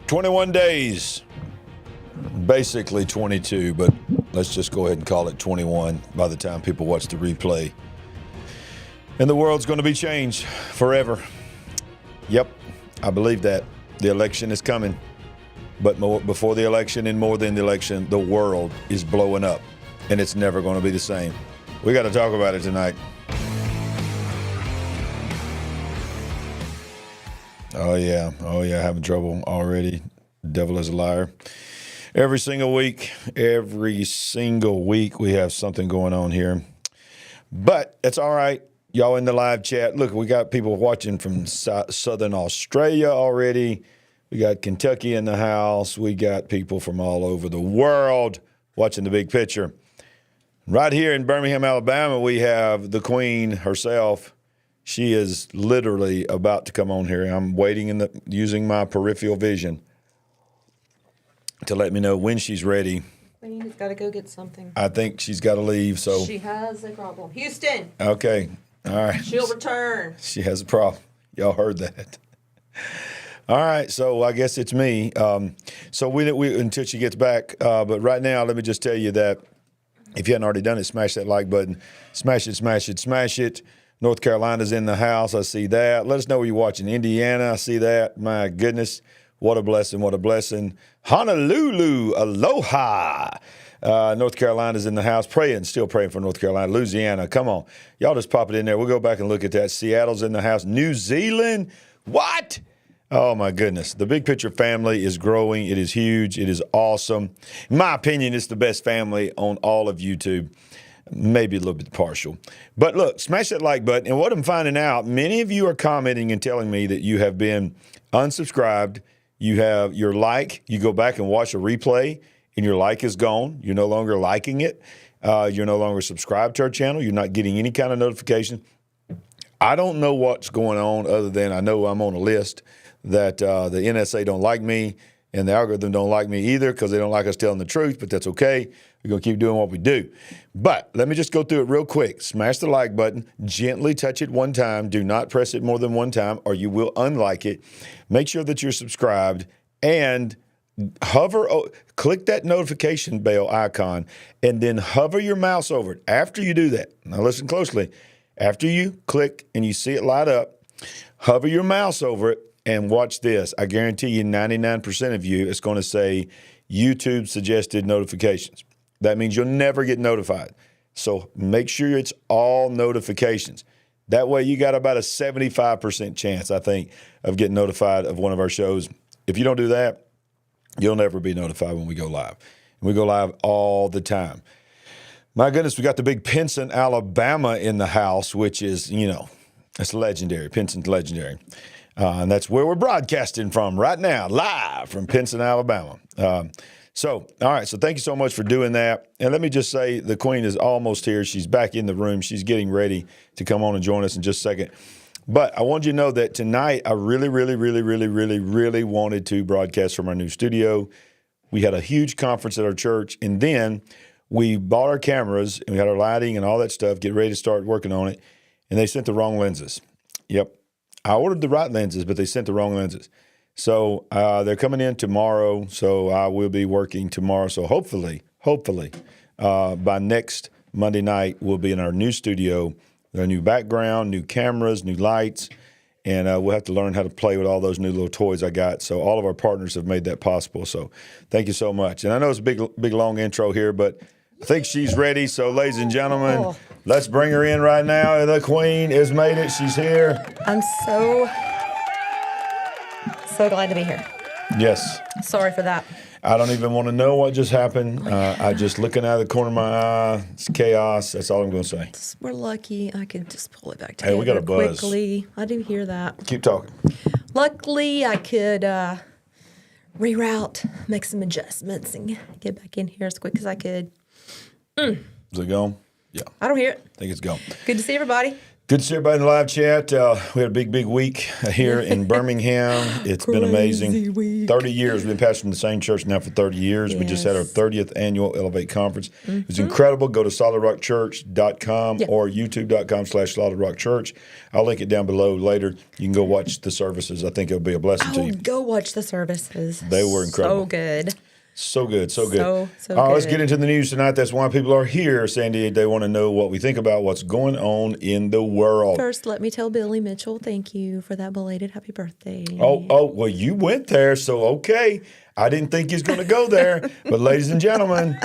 21 days, basically 22, but let's just go ahead and call it 21 by the time people watch the replay. And the world's going to be changed forever. Yep, I believe that. The election is coming. But before the election and more than the election, the world is blowing up. And it's never going to be the same. We got to talk about it tonight. Oh, yeah, having trouble already. Devil is a liar. Every single week, we have something going on here. But it's all right. Y'all in the live chat. Look, we got people watching from Southern Australia already. We got Kentucky in the house. We got people from all over the world watching the big picture. Right here in Birmingham, Alabama, we have the Queen herself. She is literally about to come on here. I'm waiting using my peripheral vision to let me know when she's ready. Queen's got to go get something. I think she's got to leave. So she has a problem. Houston. Okay. All right. She'll return. She has a problem. Y'all heard that. All right. So I guess it's me. So we until she gets back. But right now, let me just tell you that if you hadn't already done it, smash that like button. Smash it, smash it, smash it. North Carolina's in the house. I see that. Let us know where you're watching. Indiana, I see that. My goodness. What a blessing. What a blessing. Honolulu. Aloha. North Carolina's in the house. Still praying for North Carolina. Louisiana. Come on. Y'all just pop it in there. We'll go back and look at that. Seattle's in the house. New Zealand. What? Oh, my goodness. The Big Picture family is growing. It is huge. It is awesome. In my opinion, it's the best family on all of YouTube. Maybe a little bit partial. But look, smash that like button. And what I'm finding out, many of you are commenting and telling me that you have been unsubscribed. You have your like. You go back and watch a replay, and your like is gone. You're no longer liking it. You're no longer subscribed to our channel. You're not getting any kind of notification. I don't know what's going on other than I know I'm on a list that the NSA don't like me, and the algorithm don't like me either because they don't like us telling the truth, but that's okay. We're going to keep doing what we do. But let me just go through it real quick. Smash the like button. Gently touch it one time. Do not press it more than one time or you will unlike it. Make sure that you're subscribed and click that notification bell icon and then hover your mouse over it. After you do that, now listen closely. After you click and you see it light up, hover your mouse over it and watch this. I guarantee you 99% of you, it's going to say YouTube suggested notifications. That means you'll never get notified. So make sure it's all notifications. That way you got about a 75% chance, I think, of getting notified of one of our shows. If you don't do that, you'll never be notified when we go live. And we go live all the time. My goodness, we got the big Pinson, Alabama in the house, which is, it's legendary. Pinson's legendary. And that's where we're broadcasting from right now, live from Pinson, Alabama. All right, so thank you so much for doing that. And let me just say the Queen is almost here. She's back in the room. She's getting ready to come on and join us in just a second. But I want you to know that tonight I really wanted to broadcast from our new studio. We had a huge conference at our church, and then we bought our cameras, and we had our lighting and all that stuff, get ready to start working on it, and they sent the wrong lenses. Yep. I ordered the right lenses, but they sent the wrong lenses. So they're coming in tomorrow, so I will be working tomorrow. So hopefully, by next Monday night, we'll be in our new studio, our new background, new cameras, new lights, and we'll have to learn how to play with all those new little toys I got. So all of our partners have made that possible. So thank you so much. And I know it's a big, long intro here, but I think she's ready. So ladies and gentlemen, let's bring her in right now. The Queen has made it. She's here. I'm so glad to be here. Yes. Sorry for that. I don't even want to know what just happened. I just looking out of the corner of my eye. It's chaos. That's all I'm going to say. We're lucky. I can just pull it back together. Hey, we got a buzz. Quickly. I do hear that. Keep talking. Luckily, I could reroute, make some adjustments, and get back in here as quick as I could. Is it gone? Yeah. I don't hear it. I think it's gone. Good to see everybody. Good to see everybody in the live chat. We had a big week here in Birmingham. It's been amazing. Week. 30 years. We've been pastoring the same church now for 30 years. We just had our 30th annual Elevate Conference. It was incredible. Go to solidrockchurch.com or youtube.com/solidrockchurch. I'll link it down below later. You can go watch the services. I think it'll be a blessing to you. Go watch the services. They were incredible. So good. So good, so good. So All right, let's good. get into the news tonight. That's why people are here, Sandy. They want to know what we think about what's going on in the world. First, let me tell Billy Mitchell thank you for that belated happy birthday. Oh, well, you went there, so okay. I didn't think he was going to go there. But ladies and gentlemen,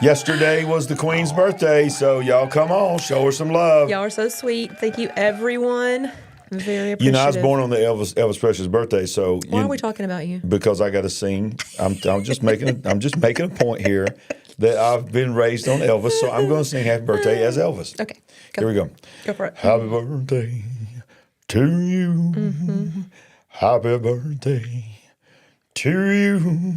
yesterday was the Queen's birthday, so y'all come on, show her some love. Y'all are so sweet. Thank you, everyone. I'm very appreciative. You know, I was born on the Elvis Presley's birthday, so Why are we talking about you? because I got to sing. I'm just making a point here that I've been raised on Elvis, so I'm going to sing Happy Birthday as Elvis. Okay. Here we go. Go for it. Happy birthday to you. Happy birthday to you.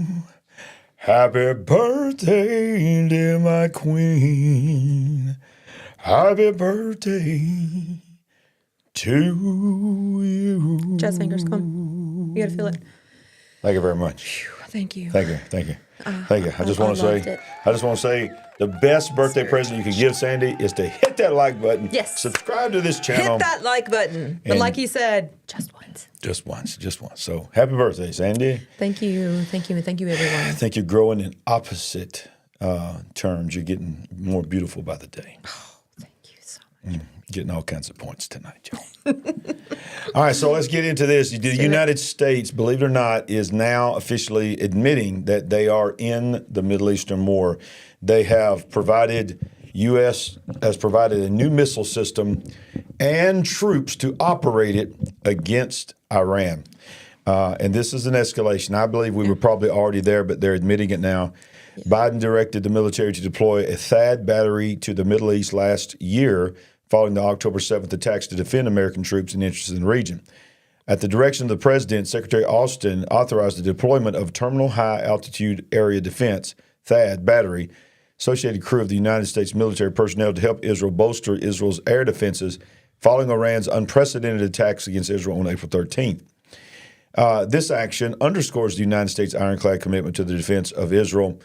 Happy birthday, dear my queen. Happy birthday to you. Jazz fingers, come on. You got to feel it. Thank you very much. Thank you. Thank you. Thank you. Thank you. I just want to loved say, it. the best birthday present you can give Sandy is to hit that like button. Yes. Subscribe to this channel. Hit that like button. But And- like you said, just once. Just once. So happy birthday, Sandy. Thank you. Thank you. And thank you, everyone. I think you're growing in opposite terms. You're getting more beautiful by the day. Thank you so much. Getting all kinds of points tonight, Joe. All right, so let's get into this. The United States, believe it or not, is now officially admitting that they are in the Middle Eastern war. They have provided, U.S. has provided a new missile system and troops to operate it against Iran. And this is an escalation. I believe we were probably already there, but they're admitting it now. Biden directed the military to deploy a THAAD battery to the Middle East last year, following the October 7th attacks to defend American troops and interests in the region. At the direction of the president, Secretary Austin authorized the deployment of Terminal High Altitude Area Defense, THAAD, battery, associated crew of the United States military personnel to help Israel bolster Israel's air defenses following Iran's unprecedented attacks against Israel on April 13th. This action underscores the United States' ironclad commitment to the defense of Israel.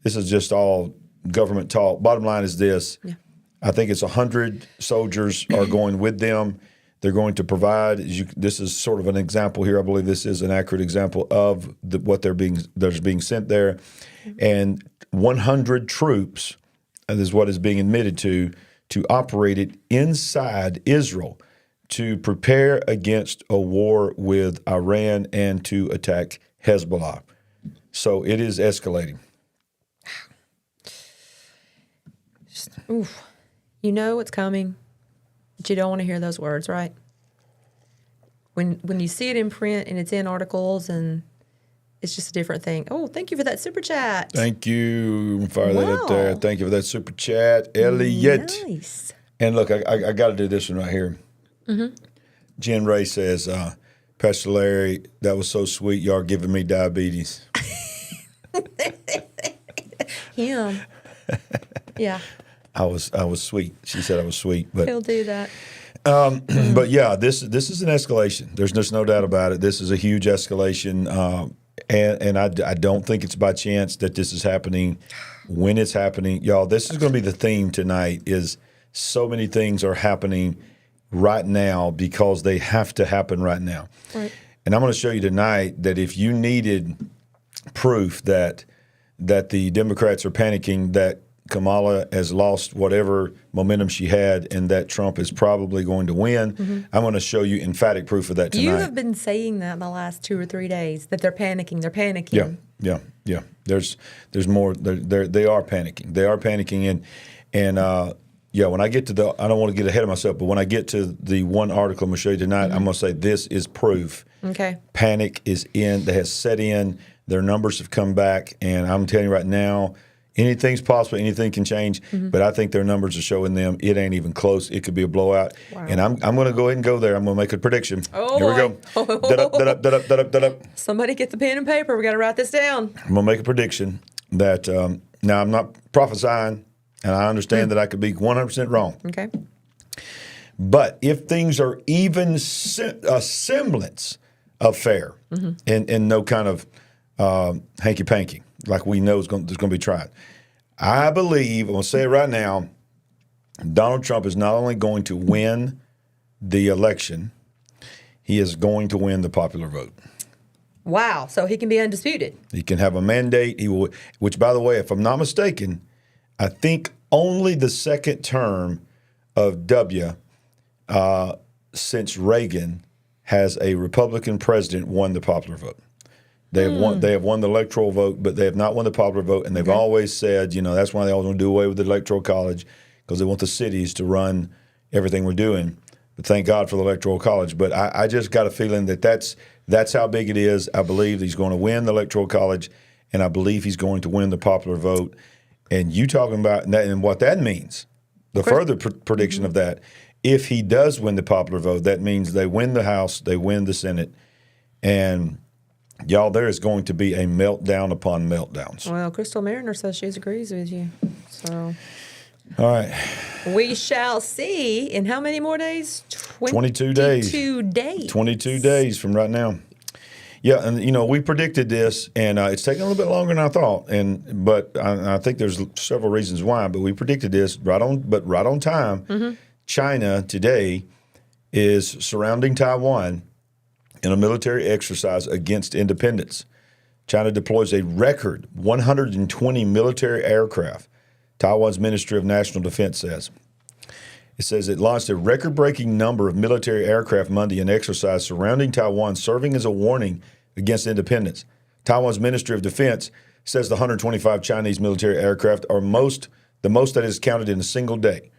This is just all government talk. Bottom line is this. Yeah. I think it's 100 soldiers are going with them. They're going to provide. This is sort of an example here. I believe this is an accurate example of what that's being sent there, and 100 troops. And this is what is being admitted to operate it inside Israel to prepare against a war with Iran and to attack Hezbollah. So it is escalating. Oof. You know what's coming, but you don't want to hear those words, right? When you see it in print and it's in articles and it's just a different thing. Oh, thank you for that super chat. Thank you. Fire that up there. Thank you for that super chat, Elliot. Nice. And look, I got to do this one right here. Jen Ray says, Pastor Larry, that was so sweet. Y'all giving me diabetes. Him. Yeah. I was sweet. She said I was sweet, but He'll do that. but yeah, this is an escalation. There's just no doubt about it. This is a huge escalation, and I don't think it's by chance that this is happening when it's happening. Y'all, this is going to be the theme tonight. Is so many things are happening right now because they have to happen right now. Right. And I'm going to show you tonight that if you needed proof that the Democrats are panicking, that Kamala has lost whatever momentum she had and that Trump is probably going to win. I'm going to show you emphatic proof of that tonight. You have been saying that the last 2 or 3 days, that they're panicking. They're panicking. Yeah. There's more. They are panicking. They are panicking. And when I get to I don't want to get ahead of myself, but when I get to the one article I'm going to show you tonight, I'm going to say this is proof. Okay. Panic is in. That has set in. Their numbers have come back. And I'm telling you right now, anything's possible. Anything can change. But I think their numbers are showing them it ain't even close. It could be a blowout. Wow. And I'm going to go ahead and go there. I'm going to make a prediction. Oh, here we go. Da-da-da-da-da-da-da-da. Somebody get the pen and paper. We got to write this down. I'm going to make a prediction that now I'm not prophesying, and I understand that I could be 100% wrong. Okay. But if things are even a semblance of fair and no kind of hanky-panky like we know there's going to be tried, I believe, I'm going to say it right now, Donald Trump is not only going to win the election, he is going to win the popular vote. Wow. So he can be undisputed. He can have a mandate. He will, which, by the way, if I'm not mistaken, I think only the second term of W since Reagan has a Republican president won the popular vote. They have won. They have won the electoral vote, but they have not won the popular vote. And they've always said, that's why they always want to do away with the electoral college, because they want the cities to run everything we're doing. But thank God for the electoral college. But I just got a feeling that that's how big it is. I believe he's going to win the electoral college, and I believe he's going to win the popular vote. And you talking about that and what that means, the further prediction of that, if he does win the popular vote, that means they win the House, they win the Senate, and y'all, there is going to be a meltdown upon meltdowns. Well, Crystal Mariner says she agrees with you. So, all right. We shall see in how many more days? 22 days. 22 days. 22 days from right now. Yeah, and we predicted this, and it's taken a little bit longer than I thought, but I think there's several reasons why. But we predicted this right on time. China today is surrounding Taiwan in a military exercise against independence. China deploys a record 120 military aircraft, Taiwan's Ministry of National Defense says. It says it launched a record-breaking number of military aircraft Monday in exercise surrounding Taiwan, serving as a warning against independence. Taiwan's Ministry of Defense says the 125 Chinese military aircraft are the most that is counted in a single day.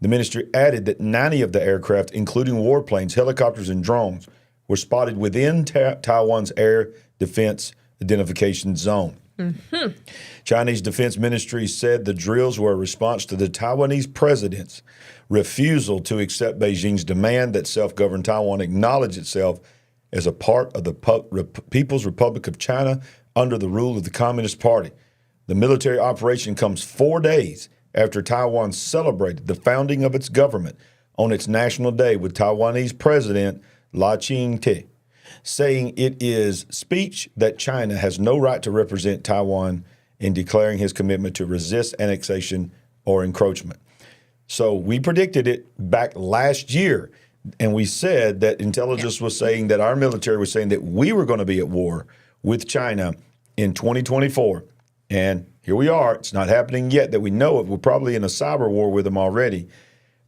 The ministry added that 90 of the aircraft, including warplanes, helicopters, and drones, were spotted within Taiwan's air defense identification zone. Chinese Defense Ministry said the drills were a response to the Taiwanese president's refusal to accept Beijing's demand that self-governed Taiwan acknowledge itself as a part of the People's Republic of China under the rule of the Communist Party. The military operation comes 4 days after Taiwan celebrated the founding of its government on its national day with Taiwanese President La Ching-te saying it is speech that China has no right to represent Taiwan in declaring his commitment to resist annexation or encroachment. So we predicted it back last year, and we said that intelligence was saying that our military was saying that we were going to be at war with China in 2024. And here we are. It's not happening yet that we know it. We're probably in a cyber war with them already.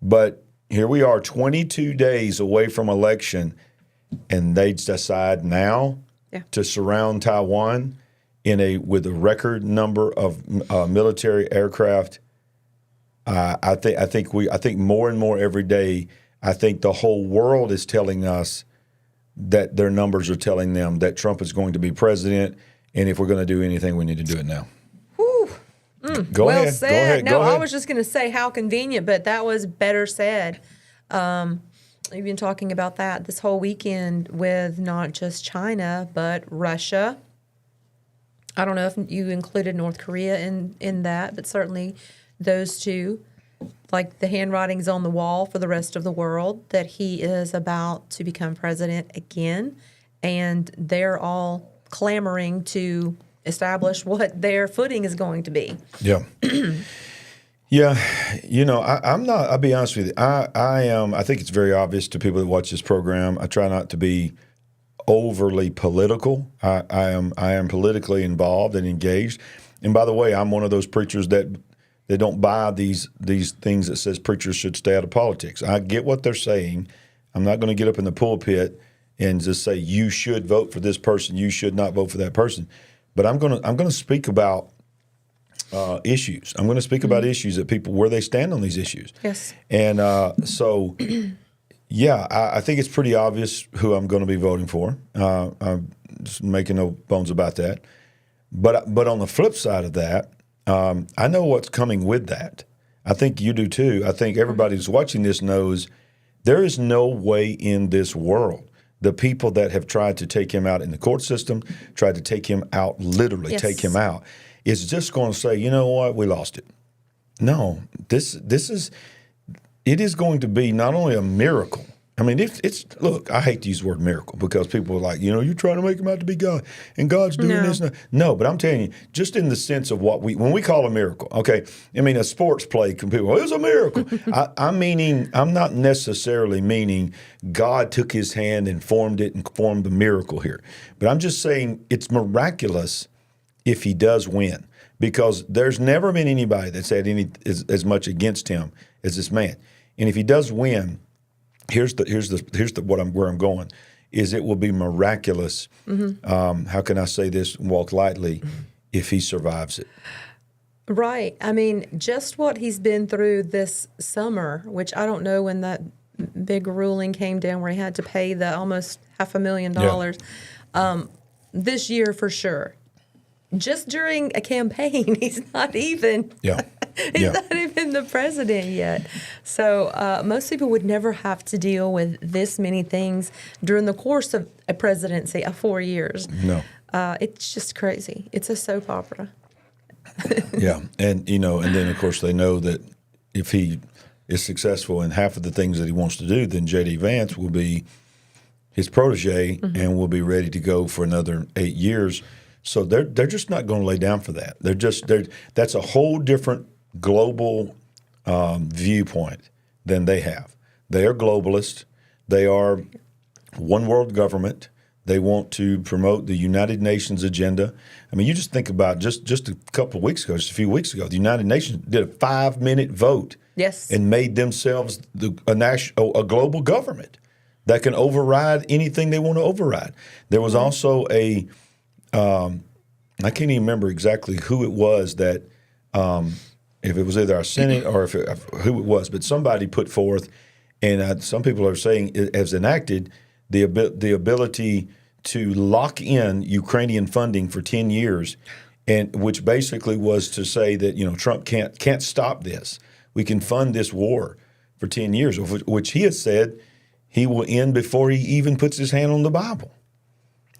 But here we are 22 days away from election, and they decide now to surround Taiwan with a record number of military aircraft. I think more and more every day. I think the whole world is telling us that their numbers are telling them that Trump is going to be president, and if we're going to do anything, we need to do it now. Go well ahead. said. Go ahead. No, Go ahead. I was just going to say how convenient, but that was better said. We've been talking about that this whole weekend with not just China, but Russia. I don't know if you included North Korea in that, but certainly those two. Like the handwriting's on the wall for the rest of the world that he is about to become president again. And they're all clamoring to establish what their footing is going to be. Yeah. Yeah. I'm not, I'll be honest with you. I think it's very obvious to people that watch this program. I try not to be overly political. I am politically involved and engaged. And by the way, I'm one of those preachers that they don't buy these things that says preachers should stay out of politics. I get what they're saying. I'm not going to get up in the pulpit and just say you should vote for this person, you should not vote for that person. But I'm going to speak about issues. I'm going to speak about issues that people where they stand on these issues. Yes. And so, yeah, I think it's pretty obvious who I'm going to be voting for. I'm just making no bones about that. But on the flip side of that, I know what's coming with that. I think you do too. I think everybody who's watching this knows there is no way in this world the people that have tried to take him out in the court system, tried to take him out, literally take him out, is just going to say, you know what, we lost it. No, this is it is going to be not only a miracle. I mean, it's look, I hate to use the word miracle because people are like, you're trying to make him out to be God, and God's doing this. No, but I'm telling you, just in the sense of when we call a miracle, okay, I mean, a sports play, people go, it's a miracle. I'm not necessarily meaning God took his hand and formed it and formed the miracle here. But I'm just saying it's miraculous if he does win, because there's never been anybody that's had as much against him as this man. And if he does win, here's where I'm going is it will be miraculous. How can I say this and walk lightly if he survives it? Right. I mean, just what he's been through this summer, which I don't know when that big ruling came down where he had to pay the almost $500,000 this year for sure. Just during a campaign, he's not even he's not even the president yet. So most people would never have to deal with this many things during the course of a presidency of 4 years. No. It's just crazy. It's a soap opera. Yeah. And, and then, of course, they know that if he is successful in half of the things that he wants to do, then J.D. Vance will be his protege and will be ready to go for another 8 years. So they're just not going to lay down for that. That's a whole different global viewpoint than they have. They are globalists. They are one world government. They want to promote the United Nations agenda. I mean, you just think about just a couple of weeks ago, just a few weeks ago, the United Nations did a 5-minute vote. Yes. And made themselves a global government that can override anything they want to override. There was also I can't even remember exactly who it was that, if it was either our Senate or who it was, but somebody put forth, and some people are saying it has enacted the ability to lock in Ukrainian funding for 10 years, and which basically was to say that Trump can't stop this. We can fund this war for 10 years, which he has said he will end before he even puts his hand on the Bible.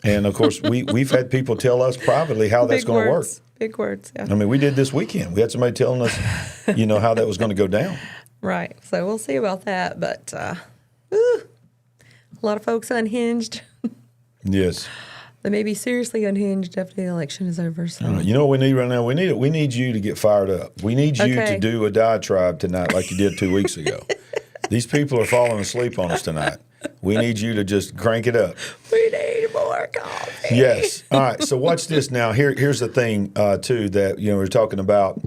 And, of course, we've had people tell us privately how that's going to work. Big words, yeah. I mean, we did this weekend. We had somebody telling us, how that was going to go down. Right. So we'll see about that. But a lot of folks unhinged. Yes. They may be seriously unhinged after the election is over. So. You know what we need right now? We need you to get fired up. We need you to do a diatribe tonight like you did 2 weeks ago. These people are falling asleep on us tonight. We need you to just crank it up. We need more coffee. Yes. All right. So watch this now. Here's the thing, too, that we're talking about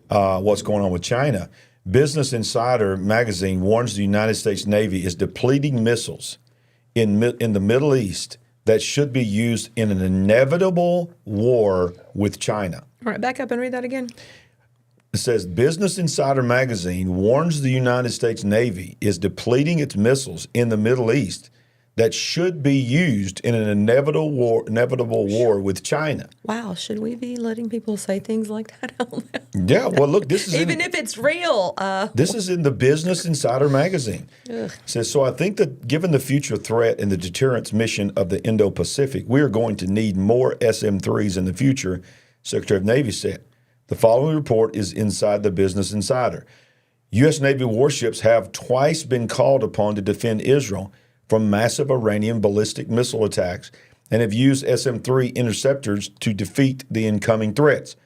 what's going on with China. Business Insider magazine warns the United States Navy is depleting missiles in the Middle East that should be used in an inevitable war with China. All right. Back up and read that again. It says Business Insider magazine warns the United States Navy is depleting its missiles in the Middle East that should be used in an inevitable war with China. Wow, should we be letting people say things like that out loud? Yeah, well, look, this is even if it's real. This is in the Business Insider magazine. It says, so I think that given the future threat and the deterrence mission of the Indo-Pacific, we are going to need more SM-3s in the future, Secretary of Navy said. The following report is inside the Business Insider. U.S. Navy warships have twice been called upon to defend Israel from massive Iranian ballistic missile attacks and have used SM-3 interceptors to defeat the incoming threats.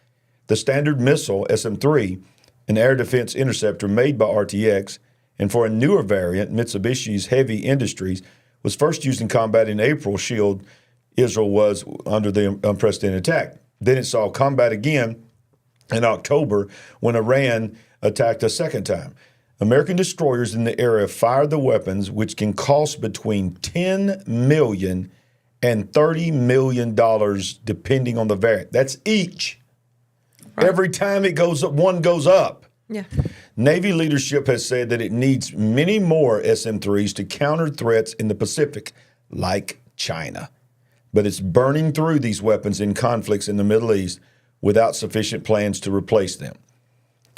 The Standard Missile, SM-3, an air defense interceptor made by RTX, and for a newer variant, Mitsubishi's Heavy Industries, was first used in combat in April. Shield Israel was under the unprecedented attack. Then it saw combat again in October when Iran attacked a second time. American destroyers in the area fired the weapons, which can cost between $10 million and $30 million, depending on the variant. That's each. Right. Every time it goes up, one goes up. Yeah. Navy leadership has said that it needs many more SM-3s to counter threats in the Pacific, like China. But it's burning through these weapons in conflicts in the Middle East without sufficient plans to replace them.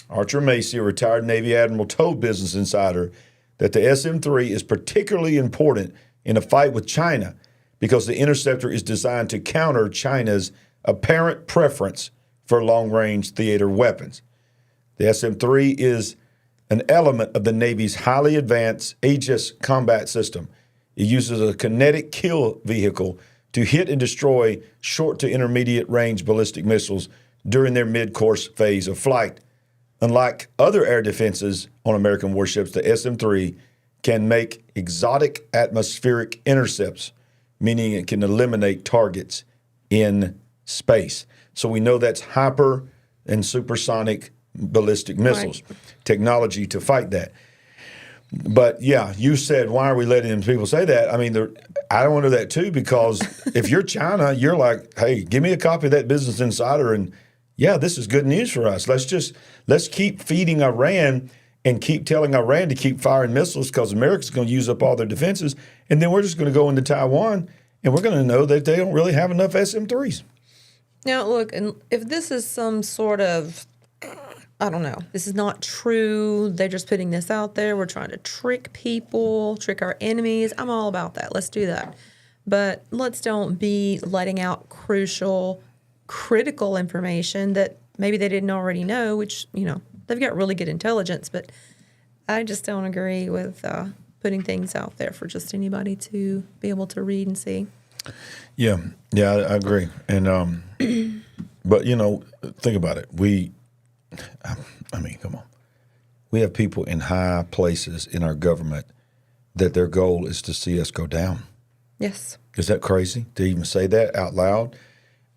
Archer Macy, a retired Navy admiral, told Business Insider that the SM-3 is particularly important in a fight with China because the interceptor is designed to counter China's apparent preference for long-range theater weapons. The SM-3 is an element of the Navy's highly advanced Aegis combat system. It uses a kinetic kill vehicle to hit and destroy short to intermediate range ballistic missiles during their mid-course phase of flight. Unlike other air defenses on American warships, the SM-3 can make exotic atmospheric intercepts, meaning it can eliminate targets in space. So we know that's hyper and supersonic ballistic missiles, technology to fight that. But yeah, you said, why are we letting them people say that? I mean, I wonder that too, because if you're China, you're like, hey, give me a copy of that Business Insider, and yeah, this is good news for us. Let's keep feeding Iran and keep telling Iran to keep firing missiles, because America's going to use up all their defenses, and then we're just going to go into Taiwan and we're going to know that they don't really have enough SM-3s. Now, look, and if this is some sort of, I don't know, this is not true, they're just putting this out there, we're trying to trick people, trick our enemies, I'm all about that. Let's do that. But let's don't be letting out critical information that maybe they didn't already know, which, they've got really good intelligence, but I just don't agree with putting things out there for just anybody to be able to read and see. Yeah, I agree. And but think about it. Come on. We have people in high places in our government that their goal is to see us go down. Yes. Is that crazy to even say that out loud?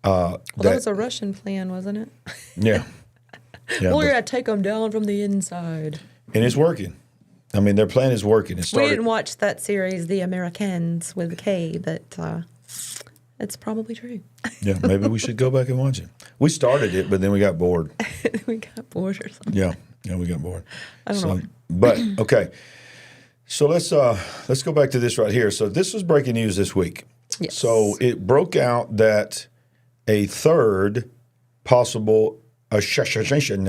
That was a Russian plan, wasn't it? Yeah. We're going to take them down from the inside. And it's working. I mean, their plan is working. We didn't watch that series, The Americans, with a K, but it's probably true. Yeah, maybe we should go back and watch it. We started it, but then we got bored. We got bored or something. Yeah, we got bored. I don't know. But, okay. So let's go back to this right here. So this was breaking news this week. Yes. So it broke out that a third possible assassination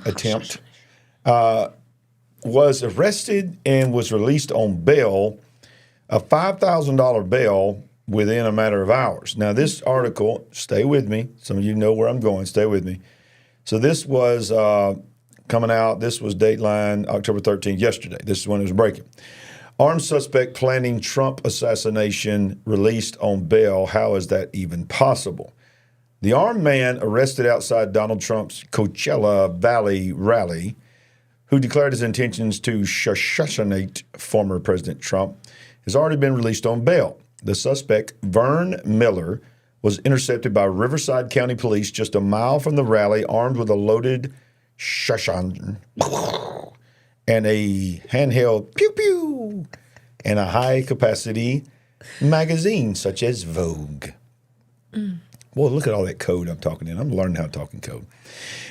attempt was arrested and was released on bail, a $5,000 bail within a matter of hours. Now, this article, stay with me. Some of you know where I'm going. Stay with me. So this was coming out. This was Dateline October 13th, yesterday. This is when it was breaking. Armed suspect planning Trump assassination released on bail. How is that even possible? The armed man arrested outside Donald Trump's Coachella Valley rally, who declared his intentions to assassinate former President Trump, has already been released on bail. The suspect, Vern Miller, was intercepted by Riverside County Police just a mile from the rally, armed with a loaded shotgun and a handheld pew-pew and a high-capacity magazine such as Vogue. Boy, look at all that code I'm talking in. I'm learning how to talk in code.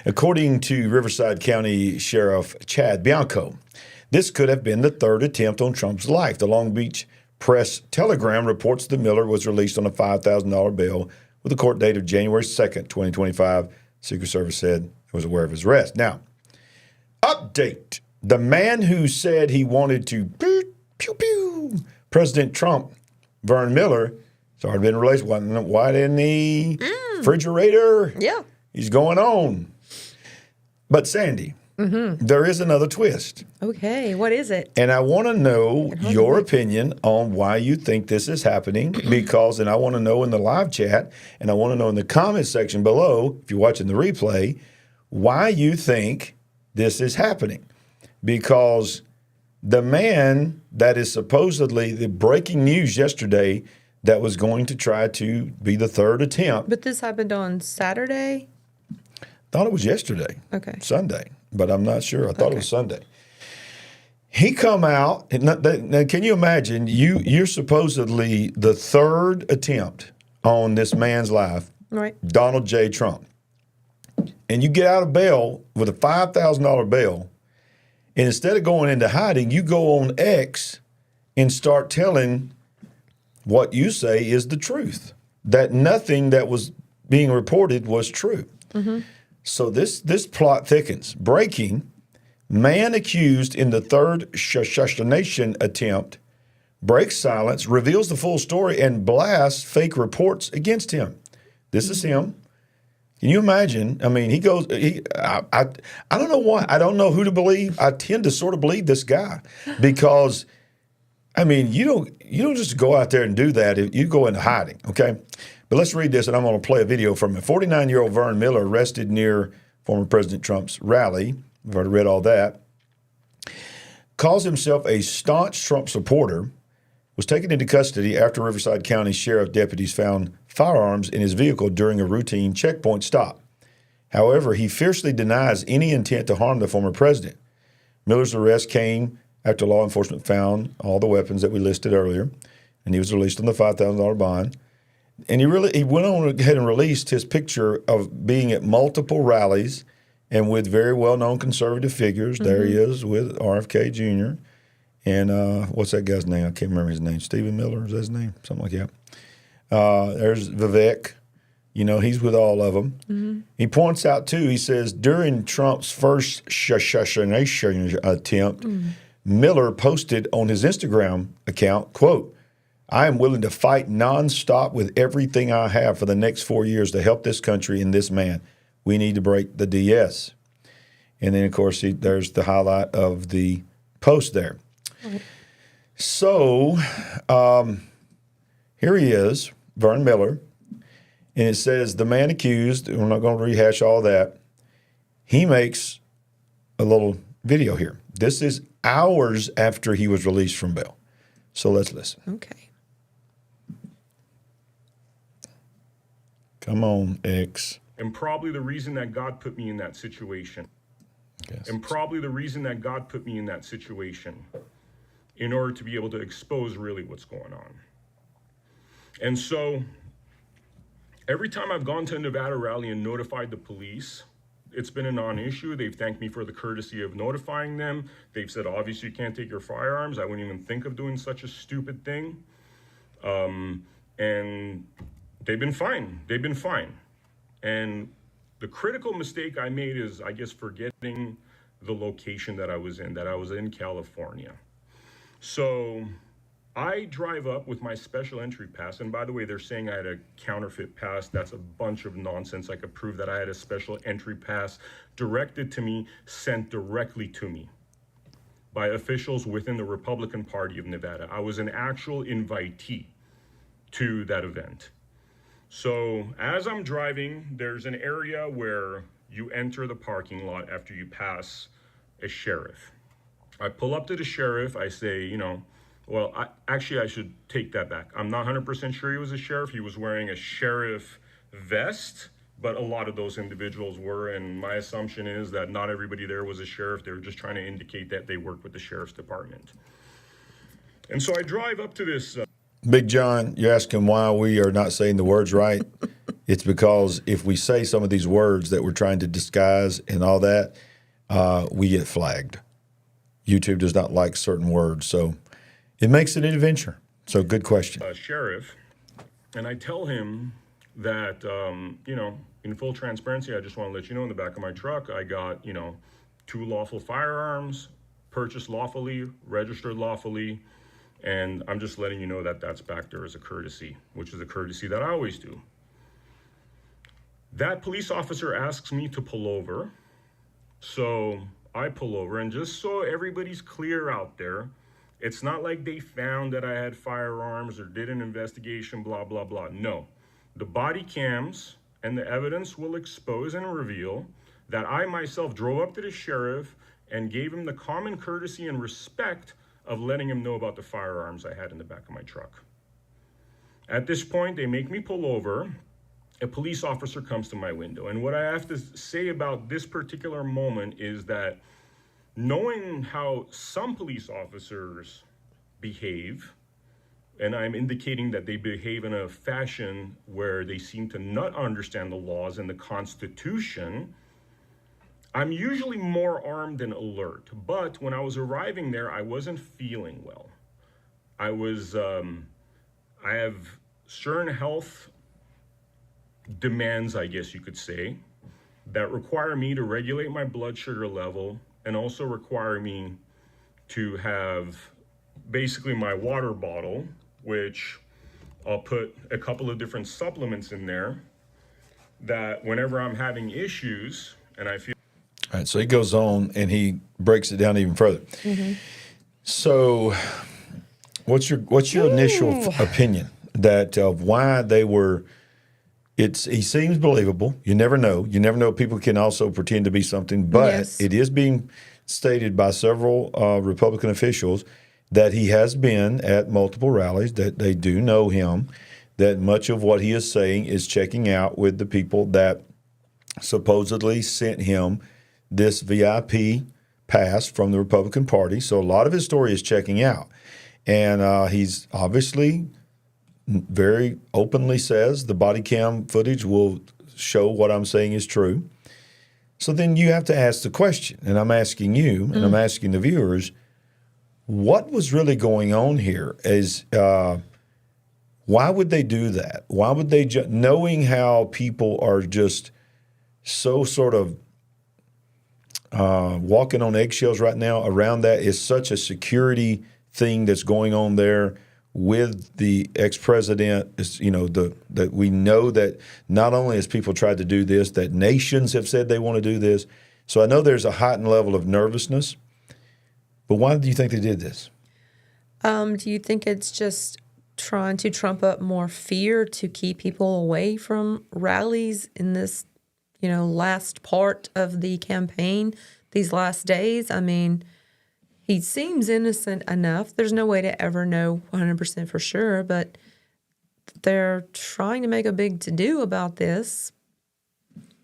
According to Riverside County Sheriff Chad Bianco, this could have been the third attempt on Trump's life. The Long Beach Press Telegram reports that Miller was released on a $5,000 bail with a court date of January 2nd, 2025. Secret Service said it was aware of his arrest. Now, update. The man who said he wanted to pew-pew President Trump, Vern Miller, has already been released. Why didn't he? Refrigerator? Yeah. He's going on. But Sandy, there is another twist. Okay, what is it? And I want to know your opinion on why you think this is happening, because, and I want to know in the live chat, and I want to know in the comments section below, if you're watching the replay, why you think this is happening. Because the man that is supposedly the breaking news yesterday that was going to try to be the third attempt. But this happened on Saturday? Thought it was yesterday. Okay. Sunday, but I'm not sure. I thought it was Sunday. He come out, and now can you imagine, you're supposedly the third attempt on this man's life, Right. Donald J. Trump. And you get out of bail with a $5,000 bail, and instead of going into hiding, you go on X and start telling what you say is the truth, that nothing that was being reported was true. So this plot thickens. Breaking, man accused in the third assassination attempt breaks silence, reveals the full story, and blasts fake reports against him. This is him. Can you imagine? I mean, he goes. I don't know why. I don't know who to believe. I tend to sort of believe this guy because, I mean, you don't just go out there and do that. You go into hiding, okay? But let's read this, and I'm going to play a video from it. 49-year-old Vern Miller arrested near former President Trump's rally. We've already read all that. Calls himself a staunch Trump supporter. Was taken into custody after Riverside County Sheriff deputies found firearms in his vehicle during a routine checkpoint stop. However, he fiercely denies any intent to harm the former president. Miller's arrest came after law enforcement found all the weapons that we listed earlier, and he was released on the $5,000 bond. And he went on ahead and released his picture of being at multiple rallies and with very well-known conservative figures. Mm-hmm. There he is with RFK Jr., and what's that guy's name? I can't remember his name. Stephen Miller, is that his name? Something like that. There's Vivek. You know, he's with all of them. Mm-hmm. He points out, too, he says, during Trump's first assassination attempt, Miller posted on his Instagram account, quote, "I am willing to fight nonstop with everything I have for the next 4 years to help this country and this man. We need to break the DS." And then, of course, there's the highlight of the post there. So here he is, Vern Miller, and it says the man accused, we're not going to rehash all that, he makes a little video here. This is hours after he was released from bail. So let's listen. Okay. Come on, X. And probably the reason that God put me in that situation. Yes. And probably the reason that God put me in that situation in order to be able to expose really what's going on. And so every time I've gone to a Nevada rally and notified the police, it's been a non-issue. They've thanked me for the courtesy of notifying them. They've said, obviously, you can't take your firearms. I wouldn't even think of doing such a stupid thing. And they've been fine. They've been fine. And the critical mistake I made is, I guess, forgetting the location that I was in California. So I drive up with my special entry pass. And by the way, they're saying I had a counterfeit pass. That's a bunch of nonsense. I could prove that I had a special entry pass directed to me, sent directly to me by officials within the Republican Party of Nevada. I was an actual invitee to that event. So as I'm driving, there's an area where you enter the parking lot after you pass a sheriff. I pull up to the sheriff. I say, I should take that back. I'm not 100% sure he was a sheriff. He was wearing a sheriff vest, but a lot of those individuals were. And my assumption is that not everybody there was a sheriff. They were just trying to indicate that they worked with the sheriff's department. And so I drive up to this. Big John, you're asking why we are not saying the words right. It's because if we say some of these words that we're trying to disguise and all that, we get flagged. YouTube does not like certain words, so it makes it an adventure. So good question. Sheriff, and I tell him that, in full transparency, I just want to let you know in the back of my truck, I got, 2 lawful firearms, purchased lawfully, registered lawfully, and I'm just letting you know that that's back there as a courtesy, which is a courtesy that I always do. That police officer asks me to pull over, so I pull over, and just so everybody's clear out there, it's not like they found that I had firearms or did an investigation, blah, blah, blah. No. The body cams and the evidence will expose and reveal that I myself drove up to the sheriff and gave him the common courtesy and respect of letting him know about the firearms I had in the back of my truck. At this point, they make me pull over. A police officer comes to my window. And what I have to say about this particular moment is that knowing how some police officers behave, and I'm indicating that they behave in a fashion where they seem to not understand the laws and the Constitution, I'm usually more armed and alert. But when I was arriving there, I wasn't feeling well. I have certain health demands, I guess you could say, that require me to regulate my blood sugar level and also require me to have basically my water bottle, which I'll put a couple of different supplements in there. that whenever I'm having issues and I feel All right, so he goes on and he breaks it down even further. So, what's your initial opinion that of why they were? He seems believable. You never know. You never know. People can also pretend to be something, but Yes. it is being stated by several Republican officials that he has been at multiple rallies. That they do know him. That much of what he is saying is checking out with the people that supposedly sent him this VIP pass from the Republican Party. So a lot of his story is checking out. And he's obviously very openly says the body cam footage will show what I'm saying is true. So then you have to ask the question, and I'm asking you, and I'm asking the viewers, what was really going on here? Why would they do that? Why would they, knowing how people are just so sort of walking on eggshells right now around that is such a security thing that's going on there with the ex-president. That we know that not only has people tried to do this, that nations have said they want to do this. So I know there's a heightened level of nervousness, but why do you think they did this? Do you think it's just trying to trump up more fear to keep people away from rallies in this, last part of the campaign, these last days? I mean, he seems innocent enough. There's no way to ever know 100% for sure, but they're trying to make a big to-do about this.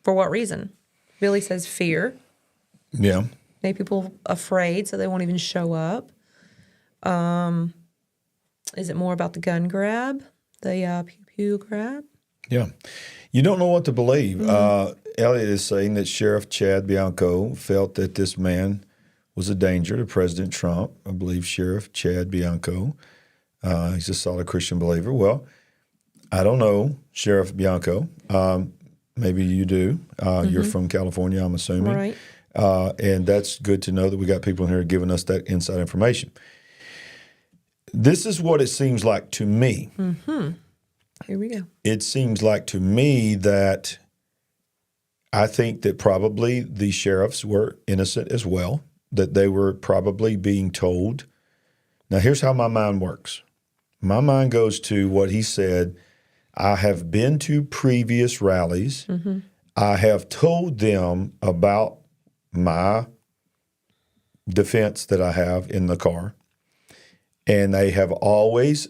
For what reason? Billy says fear. Yeah. Make people afraid so they won't even show up. Is it more about the gun grab, the pew-pew grab? Yeah. You don't know what to believe. Elliot is saying that Sheriff Chad Bianco felt that this man was a danger to President Trump. I believe Sheriff Chad Bianco. He's a solid Christian believer. Well, I don't know Sheriff Bianco. Maybe you do. You're from California, I'm assuming. Right. And that's good to know that we got people in here giving us that inside information. This is what it seems like to me. Here we go. It seems like to me that I think that probably the sheriffs were innocent as well, that they were probably being told. Now, here's how my mind works. My mind goes to what he said. I have been to previous rallies. I have told them about my defense that I have in the car. And they have always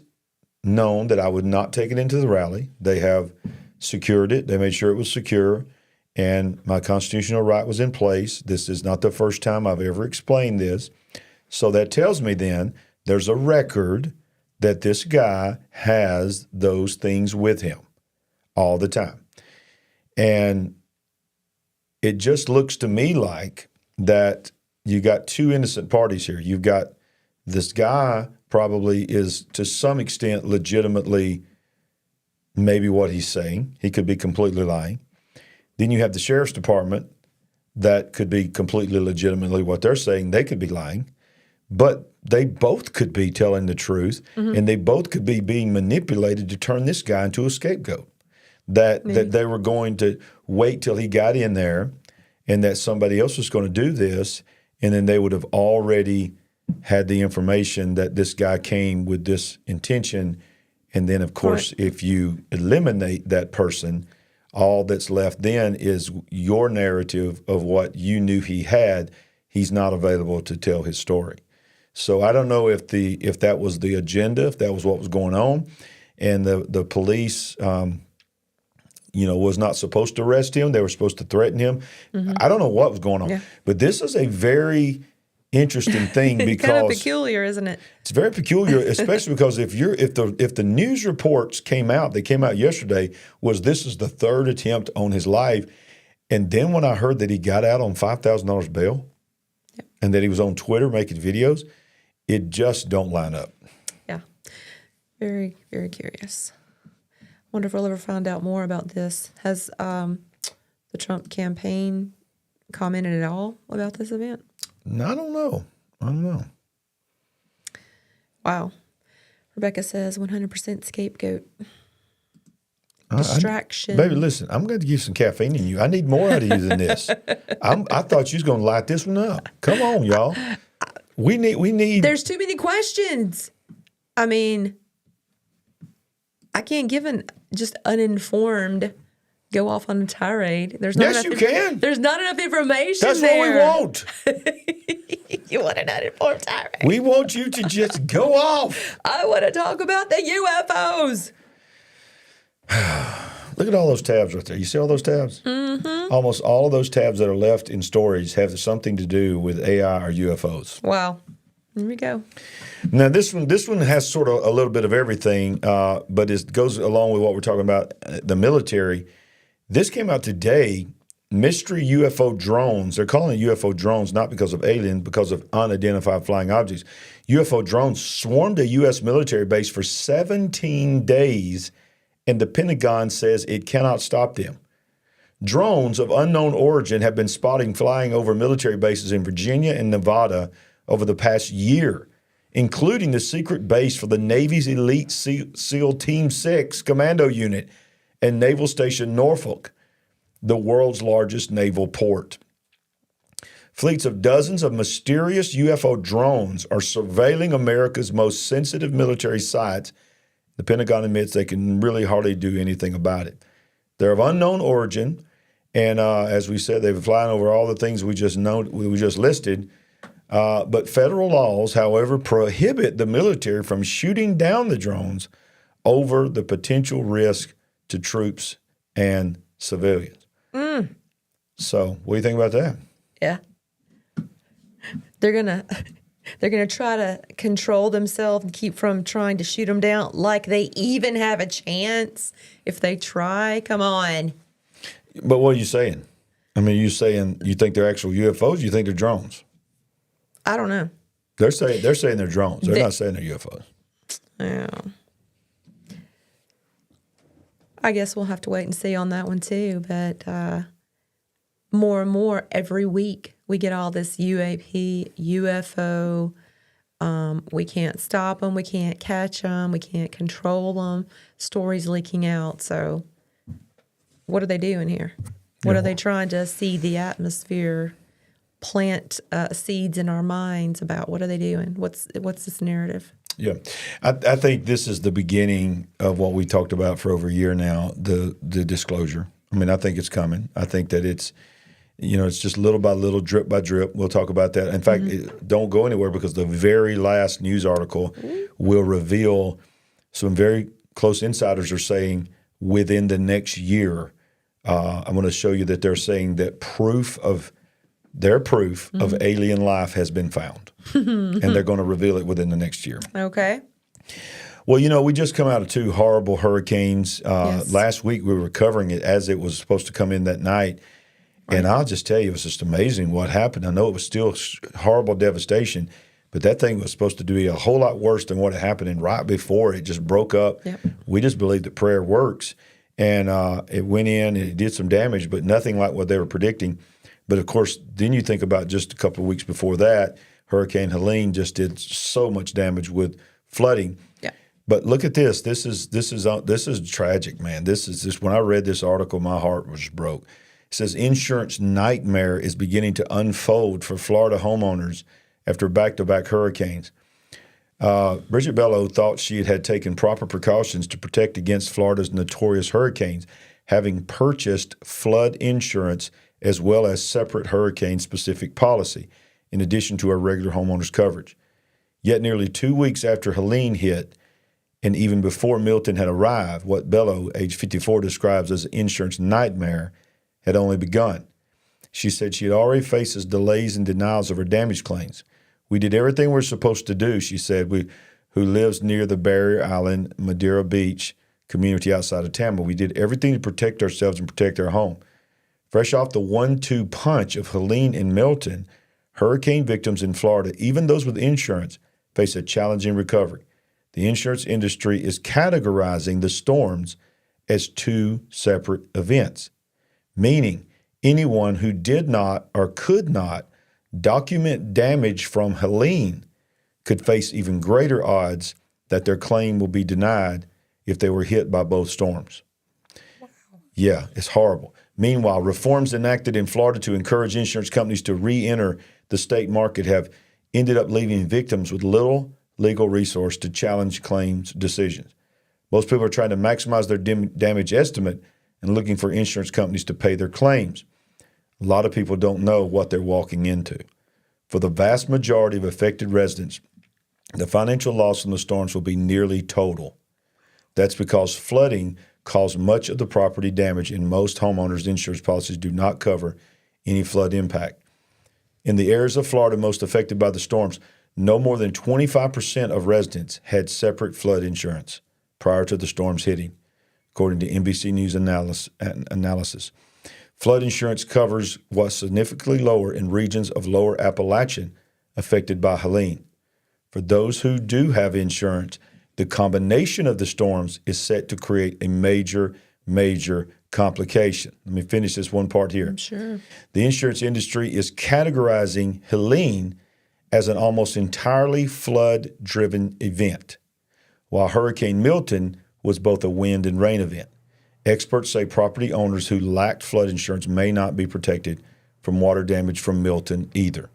known that I would not take it into the rally. They have secured it. They made sure it was secure. And my constitutional right was in place. This is not the first time I've ever explained this. So that tells me then there's a record that this guy has those things with him all the time. And it just looks to me like that you got two innocent parties here. You've got this guy probably is to some extent legitimately maybe what he's saying. He could be completely lying. Then you have the sheriff's department that could be completely legitimately what they're saying. They could be lying. But they both could be telling the truth, and they both could be being manipulated to turn this guy into a scapegoat. That they were going to wait till he got in there and that somebody else was going to do this, and then they would have already had the information that this guy came with this intention. And then, of course, if you eliminate that person, all that's left then is your narrative of what you knew he had. He's not available to tell his story. So I don't know if that was the agenda, if that was what was going on, and the police, was not supposed to arrest him. They were supposed to threaten him. I don't know what was going on, but this is a very interesting thing because kind of peculiar, isn't it? It's very peculiar, especially because if the news reports came out, they came out yesterday, this is the third attempt on his life, and then when I heard that he got out on $5,000 bail, and that he was on Twitter making videos, it just don't line up. Yeah, very, very curious. Wonder if we'll ever find out more about this. Has the Trump campaign commented at all about this event? I don't know. Wow. Rebecca says 100% scapegoat. distraction. Baby, listen, I'm going to give you some caffeine in you. I need more out of you than this. I thought you was going to light this one up. Come on, y'all. We need. There's too many questions. I mean, I can't give just uninformed go off on a tirade. There's not Yes, enough you can. There's not enough information That's there. what we want. You want an uninformed tirade? We want you to just go off. I want to talk about the UFOs. Look at all those tabs right there. You see all those tabs? Mm-hmm. Almost all of those tabs that are left in storage have something to do with AI or UFOs. Wow. Here we go. Now, this one has sort of a little bit of everything, but it goes along with what we're talking about, the military. This came out today. Mystery UFO drones. They're calling it UFO drones not because of aliens, because of unidentified flying objects. UFO drones swarmed a U.S. military base for 17 days, and the Pentagon says it cannot stop them. Drones of unknown origin have been spotting flying over military bases in Virginia and Nevada over the past year, including the secret base for the Navy's elite SEAL Team 6 Commando Unit and Naval Station Norfolk, the world's largest naval port. Fleets of dozens of mysterious UFO drones are surveilling America's most sensitive military sites. The Pentagon admits they can really hardly do anything about it. They're of unknown origin, and as we said, they've been flying over all the things we just listed. But federal laws, however, prohibit the military from shooting down the drones over the potential risk to troops and civilians. So, what do you think about that? Yeah. They're gonna try to control themselves and keep from trying to shoot them down, like they even have a chance if they try. Come on. But what are you saying? I mean, you saying you think they're actual UFOs? You think they're drones? I don't know. They're saying they're drones. They're not saying they're UFOs. Yeah. I guess we'll have to wait and see on that one too. But more and more every week we get all this UAP, UFO. We can't stop them. We can't catch them. We can't control them. Stories leaking out. So what are they doing here? What are they trying to seed the atmosphere, plant seeds in our minds about? What are they doing? What's this narrative? Yeah. I think this is the beginning of what we talked about for over a year now, the disclosure. I mean, I think it's coming. I think that it's just little by little, drip by drip. We'll talk about that. In fact, don't go anywhere because the very last news article will reveal some very close insiders are saying within the next year, I'm going to show you that they're saying that proof of alien life has been found. And they're going to reveal it within the next year. Okay. Well, we just come out of 2 horrible hurricanes. Yes. Last week we were covering it as it was supposed to come in that night. And I'll just tell you, it was just amazing what happened. I know it was still horrible devastation, but that thing was supposed to be a whole lot worse than what happened. And right before it just broke up, we just believe that prayer works. And it went in and it did some damage, but nothing like what they were predicting. But, of course, then you think about just a couple of weeks before that, Hurricane Helene just did so much damage with flooding. Yeah. But look at this. This is tragic, man. This is just when I read this article, my heart was broke. It says insurance nightmare is beginning to unfold for Florida homeowners after back-to-back hurricanes. Bridget Bello thought she had taken proper precautions to protect against Florida's notorious hurricanes, having purchased flood insurance as well as separate hurricane-specific policy, in addition to her regular homeowners coverage. Yet nearly 2 weeks after Helene hit, and even before Milton had arrived, what Bello, age 54, describes as an insurance nightmare had only begun. She said she had already faces delays and denials of her damage claims. We did everything we're supposed to do, she said, who lives near the Barrier Island, Madeira Beach community outside of Tampa. We did everything to protect ourselves and protect our home. Fresh off the 1-2 punch of Helene and Milton, hurricane victims in Florida, even those with insurance, face a challenging recovery. The insurance industry is categorizing the storms as 2 separate events, meaning anyone who did not or could not document damage from Helene could face even greater odds that their claim will be denied if they were hit by both storms. Yeah, it's horrible. Meanwhile, reforms enacted in Florida to encourage insurance companies to re-enter the state market have ended up leaving victims with little legal resource to challenge claims decisions. Most people are trying to maximize their damage estimate and looking for insurance companies to pay their claims. A lot of people don't know what they're walking into. For the vast majority of affected residents, the financial loss from the storms will be nearly total. That's because flooding caused much of the property damage, and most homeowners' insurance policies do not cover any flood impact. In the areas of Florida most affected by the storms, no more than 25% of residents had separate flood insurance prior to the storms hitting, according to NBC News analysis. Flood insurance covers was significantly lower in regions of lower Appalachian affected by Helene. For those who do have insurance, the combination of the storms is set to create a major, major complication. Let me finish this one part here. I'm sure. The insurance industry is categorizing Helene as an almost entirely flood-driven event, while Hurricane Milton was both a wind and rain event. Experts say property owners who lacked flood insurance may not be protected from water damage from Milton either,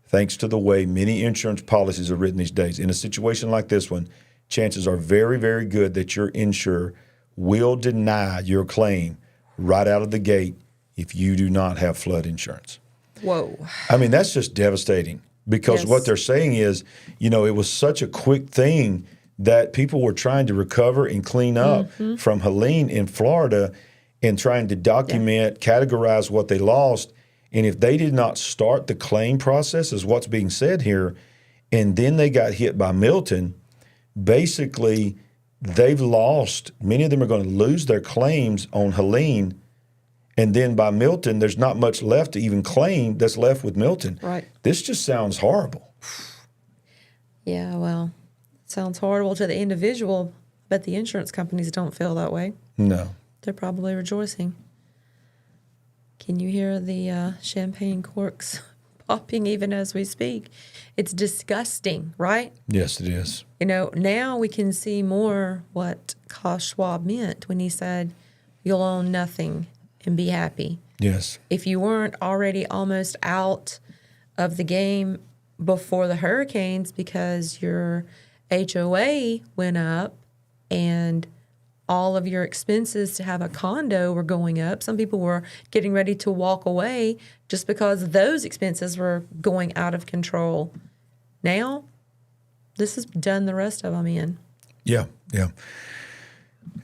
thanks to the way many insurance policies are written these days. In a situation like this one, chances are very, very good that your insurer will deny your claim right out of the gate if you do not have flood insurance. Whoa. I mean, that's just devastating because Yes. what they're saying is, it was such a quick thing that people were trying to recover and clean up from Helene in Florida and trying to document, categorize what they lost. And if they did not start the claim process, is what's being said here, and then they got hit by Milton, basically they've lost, many of them are going to lose their claims on Helene. And then by Milton, there's not much left to even claim that's left with Milton. Right. This just sounds horrible. Yeah, well, sounds horrible to the individual, but the insurance companies don't feel that way. No. They're probably rejoicing. Can you hear the champagne corks popping even as we speak? It's disgusting, right? Yes, it is. Now we can see more what Klaus Schwab meant when he said, you'll own nothing and be happy. Yes. If you weren't already almost out of the game before the hurricanes because your HOA went up and all of your expenses to have a condo were going up. Some people were getting ready to walk away just because those expenses were going out of control. Now, this has done the rest of them in. Yeah, yeah.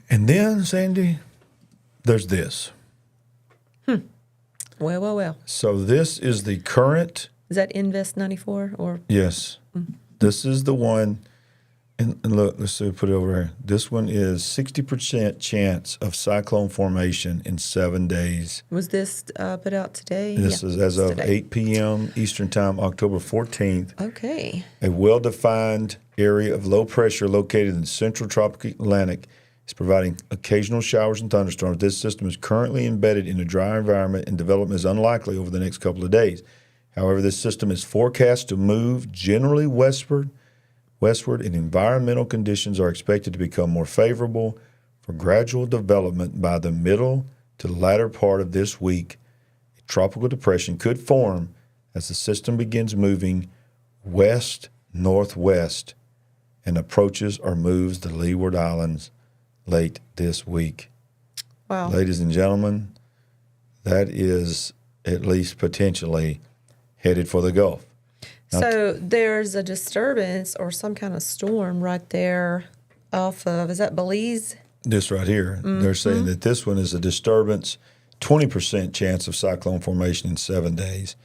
And then, Sandy, there's this. Well. So this is the current. Is that Invest 94 or? Yes. This is the one. And look, let's see, put it over here. This one is 60% chance of cyclone formation in 7 days. Was this put out today? This is as of today. 8 p.m. Eastern Time, October 14th. Okay. A well-defined area of low pressure located in the central tropical Atlantic is providing occasional showers and thunderstorms. This system is currently embedded in a dry environment, and development is unlikely over the next couple of days. However, this system is forecast to move generally westward, and environmental conditions are expected to become more favorable for gradual development. By the middle to the latter part of this week, a tropical depression could form as the system begins moving west-northwest and approaches or moves the Leeward Islands late this week. Wow. Ladies and gentlemen, that is at least potentially headed for the Gulf. So there's a disturbance or some kind of storm right there off of, is that Belize? This right here, they're saying that this one is a disturbance, 20% chance of cyclone formation in 7 days.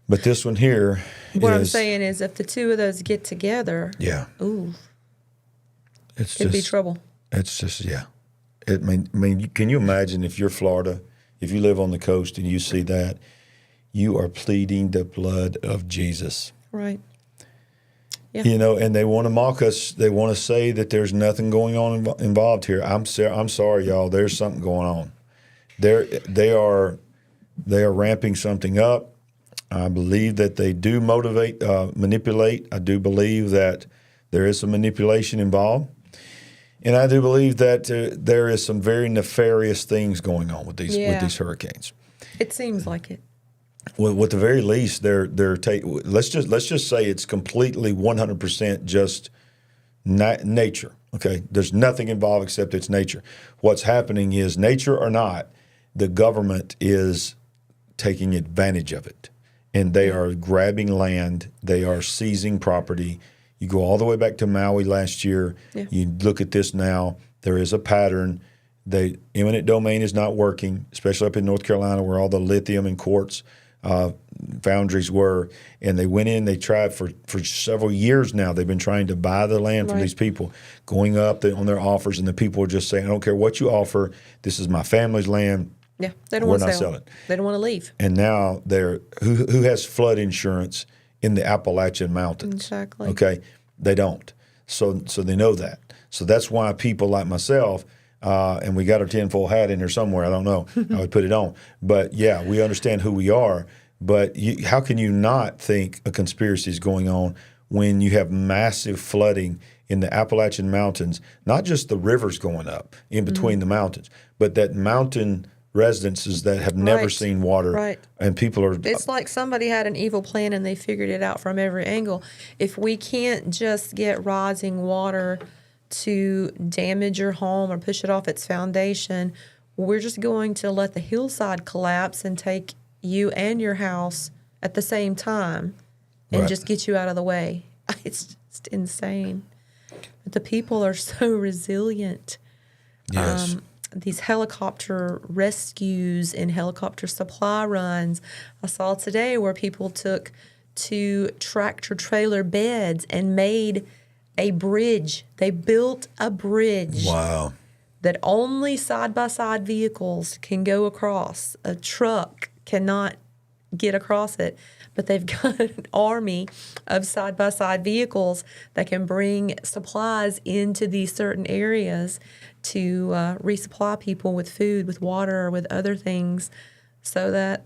But this one here What I'm saying is if the two of those get together, yeah, ooh, it's could be trouble. It's just, yeah. I mean, can you imagine if you're Florida, if you live on the coast and you see that, you are pleading the blood of Jesus. Right. Yeah. And they want to mock us. They want to say that there's nothing going on involved here. I'm sorry, y'all. There's something going on. They are ramping something up. I believe that they do manipulate. I do believe that there is some manipulation involved. And I do believe that there is some very nefarious things going on with these Yeah. hurricanes. It seems like it. Well, at the very least, let's just say it's completely 100% just nature. Okay, there's nothing involved except it's nature. What's happening is, nature or not, the government is taking advantage of it, and they are grabbing land. They are seizing property. You go all the way back to Maui last year. Yeah. You look at this now. There is a pattern. The eminent domain is not working, especially up in North Carolina where all the lithium and quartz foundries were. And they went in, they tried for several years now. They've been trying to buy the land from Right. these people, going up on their offers, and the people are just saying, I don't care what you offer. This is my family's land. Yeah, they don't We're want to not sell. selling. They don't want to leave. And now who has flood insurance in the Appalachian Mountains? Exactly. Okay, they don't. So they know that. So that's why people like myself, and we got our tinfoil hat in here somewhere. I don't know. I would put it on. But yeah, we understand who we are. But how can you not think a conspiracy is going on when you have massive flooding in the Appalachian Mountains? Not just the rivers going up in between the mountains, but that mountain residences that have never Right. seen water, Right. and people are. It's like somebody had an evil plan and they figured it out from every angle. If we can't just get rising water to damage your home or push it off its foundation, we're just going to let the hillside collapse and take you and your house at the same time and Right. just get you out of the way. It's just insane. But the people are so resilient. Yes. These helicopter rescues and helicopter supply runs. I saw today where people took to tractor trailer beds and made a bridge. They built a bridge Wow. that only side-by-side vehicles can go across. A truck cannot get across it, but they've got an army of side-by-side vehicles that can bring supplies into these certain areas to resupply people with food, with water, or with other things so that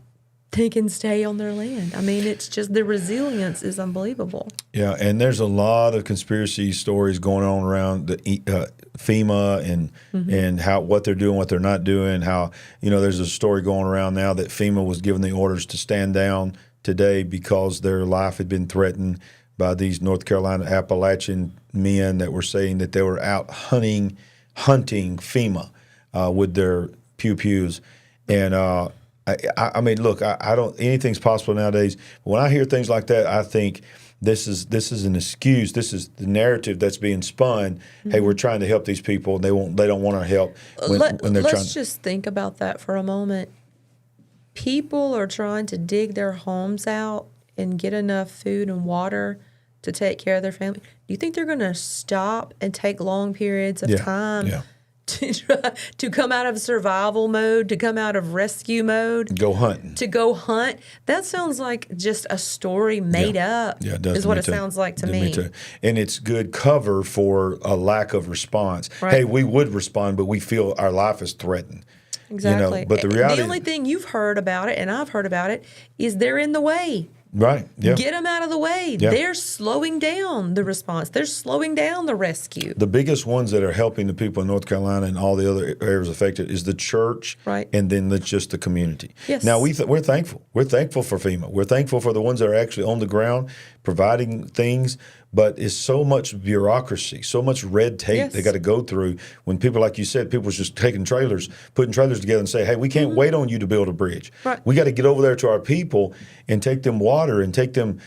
they can stay on their land. I mean, it's just the resilience is unbelievable. Yeah, and there's a lot of conspiracy stories going on around the FEMA and what they're doing, what they're not doing. How there's a story going around now that FEMA was given the orders to stand down today because their life had been threatened by these North Carolina Appalachian men that were saying that they were out hunting FEMA with their pew-pews. And I mean, look, I don't. Anything's possible nowadays. But when I hear things like that, I think this is an excuse. This is the narrative that's being spun. Hey, we're trying to help these people. They don't want our help when they're trying. Let's just think about that for a moment. People are trying to dig their homes out and get enough food and water to take care of their family. Do you think they're going to stop and take long periods of time Yeah. to come out of survival mode, to come out of rescue mode, Go hunting. to go hunt? That sounds like just a story made up. Yeah, it does. Is to what me it too. sounds like to Yeah, me. too. And it's good cover for a lack of response. Right. Hey, we would respond, but we feel our life is threatened. Exactly. But the reality, the only thing you've heard about it, and I've heard about it, is they're in the way. right? Yeah. Get them out of the way. Yeah. They're slowing down the response. They're slowing down the rescue. The biggest ones that are helping the people in North Carolina and all the other areas affected is the church, Right. and then just the community. Yes. Now we're thankful. We're thankful for FEMA. We're thankful for the ones that are actually on the ground providing things. But it's so much bureaucracy, so much red tape Yes. they got to go through. When people, like you said, people was just taking trailers, putting trailers together and say, hey, we can't wait on you to build a bridge. Right. We got to get over there to our people and take them water and take them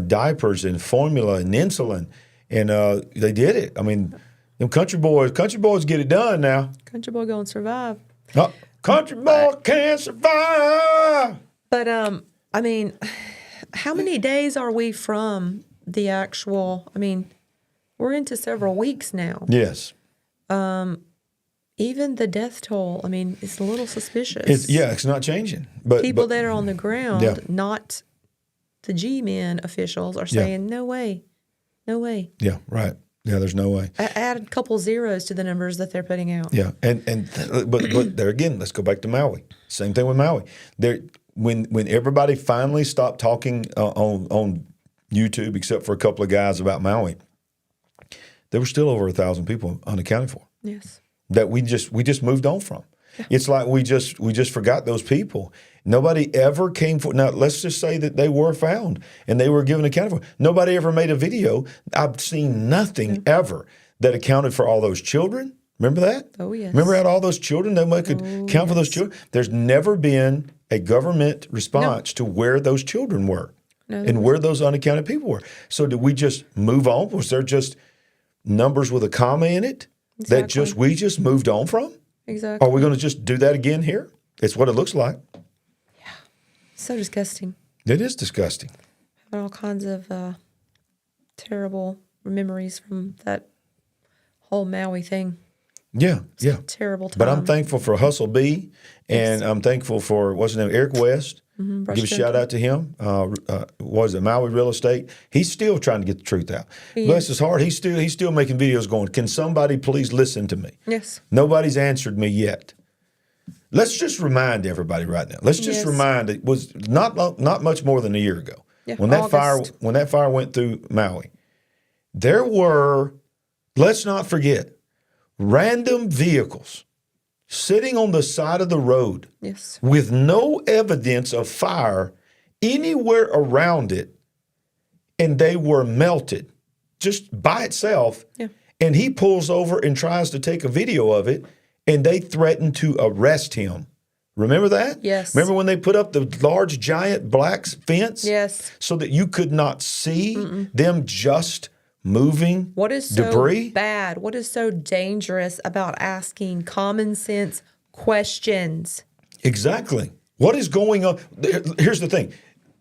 diapers and formula and insulin. And they did it. I mean, them country boys get it done now. Country boy gonna survive. Country boy can't survive. But I mean, how many days are we from the actual? I mean, we're into several weeks now. Yes. Even the death toll, I mean, it's a little suspicious. It's not changing. But People that are on the ground, Yeah. not the G-men officials, are Yeah. saying, no way. Yeah, right. Yeah, there's no way. Add a couple zeros to the numbers that they're putting out. Yeah, but there again, let's go back to Maui. Same thing with Maui. There, when everybody finally stopped talking on YouTube, except for a couple of guys about Maui, there were still over 1,000 people unaccounted for Yes. that we just moved on from. Yeah. It's like we just forgot those people. Nobody ever came for. Now let's just say that they were found and they were given account for. Nobody ever made a video. I've seen nothing ever that accounted for all those children. Remember that? Oh yes. Remember how all those children? Nobody could count for those children. There's never been a government response to where those children were and where those unaccounted people were. So did we just move on? Was there just numbers with a comma in it that we just moved on from? Exactly. Are we going to just do that again here? It's what it looks like. Yeah. So disgusting. It is disgusting. Having all kinds of terrible memories from that whole Maui thing. Yeah, yeah. Terrible time. But I'm thankful for Hustle B, and I'm thankful for, what's his name, Eric West. Give a shout out to him. Maui Real Estate? He's still trying to get the truth out. Bless his heart. He's still making videos going, can somebody please listen to me? Yes. Nobody's answered me yet. Let's just remind everybody right now. Let's just remind, it was not much more than a year ago when that fire went through Maui. There were, let's not forget, random vehicles sitting on the side of the road with no evidence of fire anywhere around it, and they were melted just by itself. Yeah. And he pulls over and tries to take a video of it, and they threaten to arrest him. Remember that? Yes. Remember when they put up the large, giant black fence? Yes. So that you could not see them just moving what is debris? So bad? What is so dangerous about asking common sense questions? Exactly. What is going on? Here's the thing.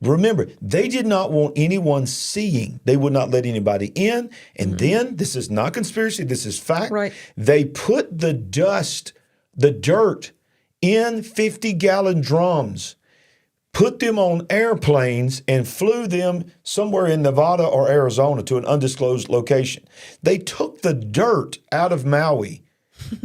Remember, they did not want anyone seeing. They would not let anybody in. And then, this is not conspiracy, this is fact. Right. They put the dirt in 50-gallon drums, put them on airplanes, and flew them somewhere in Nevada or Arizona to an undisclosed location. They took the dirt out of Maui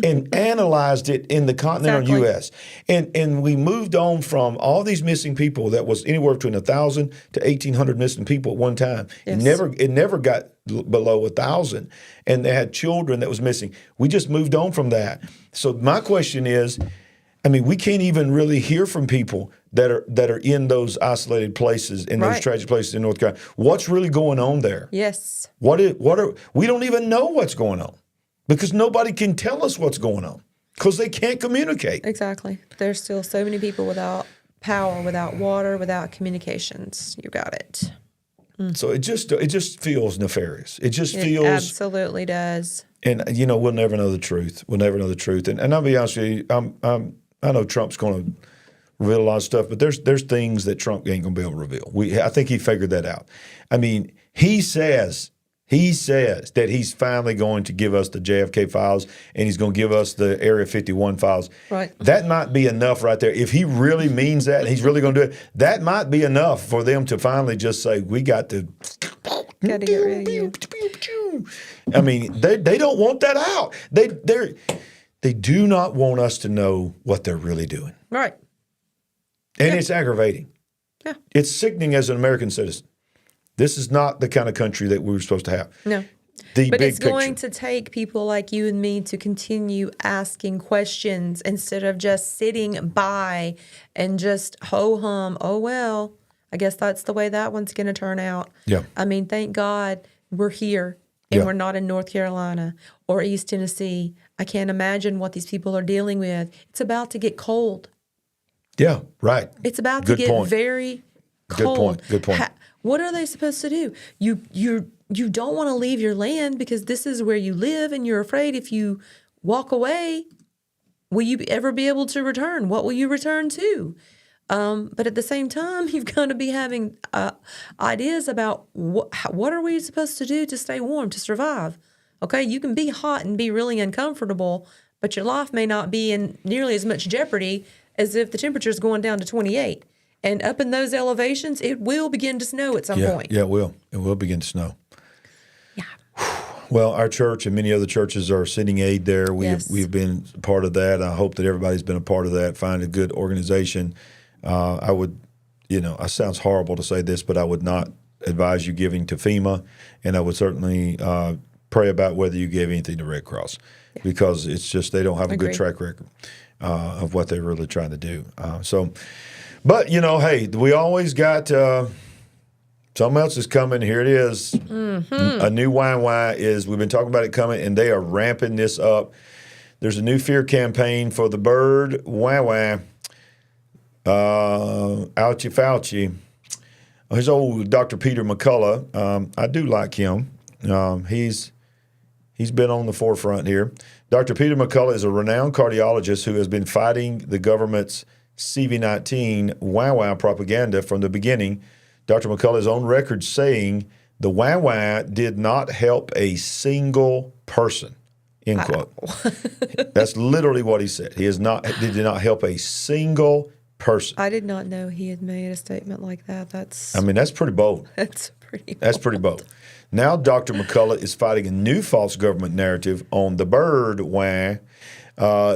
and analyzed it in the continental U.S. And we moved on from all these missing people that was anywhere between 1,000 to 1,800 missing people at one time. Yes. It never got below 1,000, and they had children that was missing. We just moved on from that. So my question is, I mean, we can't even really hear from people that are in those isolated places, in those tragic places in North Carolina. What's really going on there? Yes. We don't even know what's going on because nobody can tell us what's going on because they can't communicate. Exactly. There's still so many people without power, without water, without communications. You got it. So it just feels nefarious. It feels absolutely does. And we'll never know the truth. We'll never know the truth. And I'll be honest with you, I know Trump's going to reveal a lot of stuff, but there's things that Trump ain't going to be able to reveal. I think he figured that out. I mean, he says that he's finally going to give us the JFK files and he's going to give us the Area 51 files. Right. That might be enough right there. If he really means that and he's really going to do it, that might be enough for them to finally just say, we got to get rid of you. I mean, they don't want that out. They do not want us to know what they're really doing. Right. And it's aggravating. Yeah. It's sickening as an American citizen. This is not the kind of country that we were supposed to have. No. But it's going to take people like you and me to continue asking questions instead of just sitting by and just ho-hum, oh, well, I guess that's the way that one's going to turn out. Yeah. I mean, thank God we're here and we're not in North Carolina or East Tennessee. I can't imagine what these people are dealing with. It's about to get cold. Yeah, right. It's about to get very cold. Good point. What are they supposed to do? You don't want to leave your land because this is where you live, and you're afraid if you walk away, will you ever be able to return? What will you return to? But at the same time, you've got to be having ideas about what are we supposed to do to stay warm, to survive. Okay, you can be hot and be really uncomfortable, but your life may not be in nearly as much jeopardy as if the temperature is going down to 28. And up in those elevations, it will begin to snow at some point. Yeah, it will. It will begin to snow. Yeah. Well, our church and many other churches are sending aid there. We've been a part of that. I hope that everybody's been a part of that. Find a good organization. I would, it sounds horrible to say this, but I would not advise you giving to FEMA, and I would certainly pray about whether you gave anything to Red Cross because it's just they don't have a good Agreed. track record of what they're really trying to do. But, hey, we always got something else is coming. Here it is. Mm-hmm. A new wine is, we've been talking about it coming, and they are ramping this up. There's a new fear campaign for the bird Ouachie Fauci. His old Dr. Peter McCullough. I do like him. He's been on the forefront here. Dr. Peter McCullough is a renowned cardiologist who has been fighting the government's CV-19 wow propaganda from the beginning. Dr. McCullough is on record saying the wow did not help a single person, end quote. That's literally what he said. He did not help a single person. I did not know he had made a statement like that. That's pretty bold. That's pretty bold. Now Dr. McCullough is fighting a new false government narrative on the bird wah.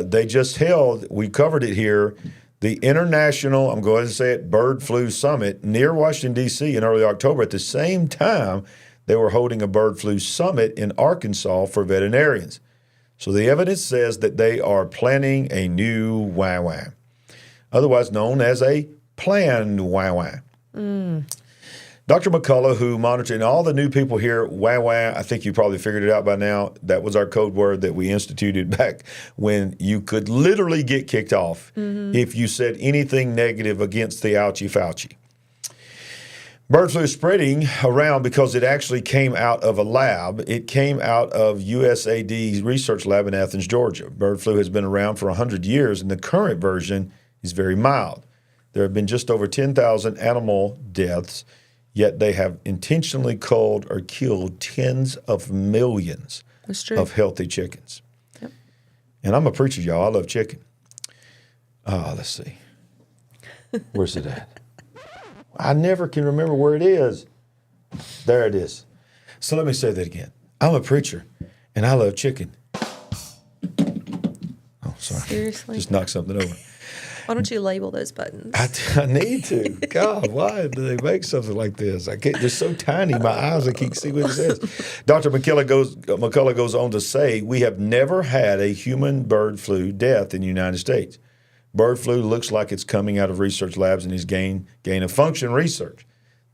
They just held, we covered it here, the International, I'm going to say it, Bird Flu Summit near Washington, D.C. in early October. At the same time, they were holding a bird flu summit in Arkansas for veterinarians. So the evidence says that they are planning a new wah, otherwise known as a planned wah. Dr. McCullough, who monitored all the new people here, wah, I think you probably figured it out by now. That was our code word that we instituted back when you could literally get kicked off if you said anything negative against the ouchie Fauci. Bird flu is spreading around because it actually came out of a lab. It came out of USAID's research lab in Athens, Georgia. Bird flu has been around for 100 years, and the current version is very mild. There have been just over 10,000 animal deaths, yet they have intentionally culled or killed tens of millions of healthy chickens. Yep. And I'm a preacher, y'all. I love chicken. Let's see. Where's it at? I never can remember where it is. There it is. So let me say that again. I'm a preacher, and I love chicken. Oh, sorry. Seriously? Just knocked something over. Why don't you label those buttons? I need to. God, why do they make something like this? I can't. They're so tiny. My eyes, I can't see what it says. Dr. McCullough goes on to say, we have never had a human bird flu death in the United States. Bird flu looks like it's coming out of research labs and is gain of function research.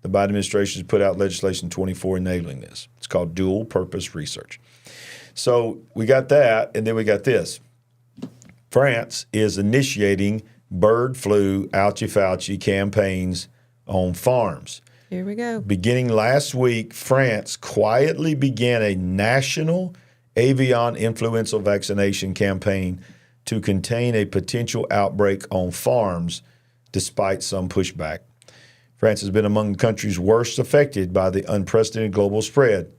The Biden administration has put out legislation 24 enabling this. It's called dual purpose research. So we got that, and then we got this. France is initiating bird flu ouchie Fauci campaigns on farms. Here we go. Beginning last week, France quietly began a national avian influenza vaccination campaign to contain a potential outbreak on farms, despite some pushback. France has been among the countries worst affected by the unprecedented global spread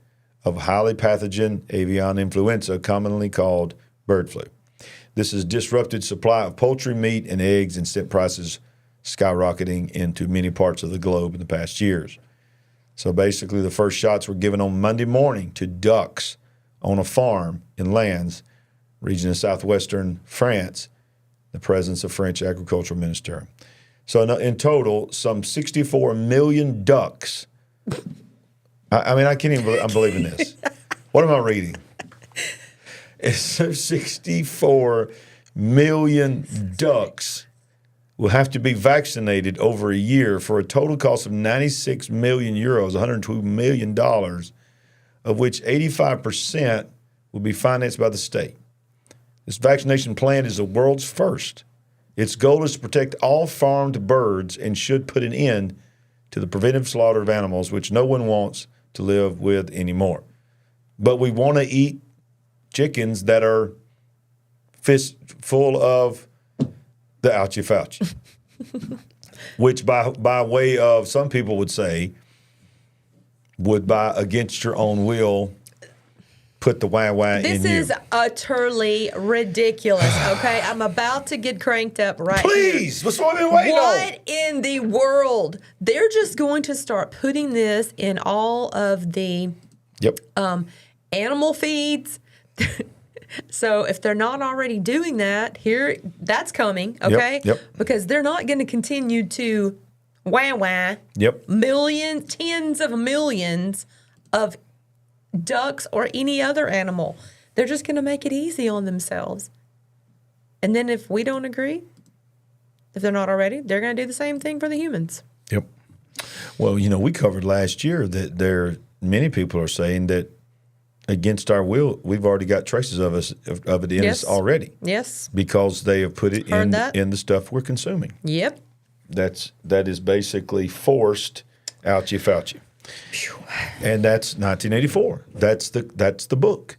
of highly pathogen avian influenza, commonly called bird flu. This has disrupted supply of poultry, meat, and eggs and sent prices skyrocketing into many parts of the globe in the past years. So basically, the first shots were given on Monday morning to ducks on a farm in Landes, region of southwestern France, the presence of French agricultural minister. So in total, some 64 million ducks. I can't even believe I'm believing this. What am I reading? It's 64 million ducks will have to be vaccinated over a year for a total cost of 96 million euros, $102 million, of which 85% will be financed by the state. This vaccination plan is the world's first. Its goal is to protect all farmed birds and should put an end to the preventive slaughter of animals, which no one wants to live with anymore. But we want to eat chickens that are full of the ouchie Fauci, which by way of some people would say would by against your own will put the wah in you. This is utterly ridiculous, okay? I'm about to get cranked up right Please, here. what's what we've been waiting on? What in the world? They're just going to start putting this in all of the animal feeds. So if they're not already doing that, that's coming, okay? Yep. Because they're not going to continue to Yep. tens of millions of ducks or any other animal. They're just going to make it easy on themselves. And then if we don't agree, if they're not already, they're going to do the same thing for the humans. Yep. Well, we covered last year that many people are saying that against our will, we've already got traces of it in us already. Yes. Because they have put it in the stuff we're consuming. Yep. That is basically forced ouchie Fauci. And that's 1984. That's the book.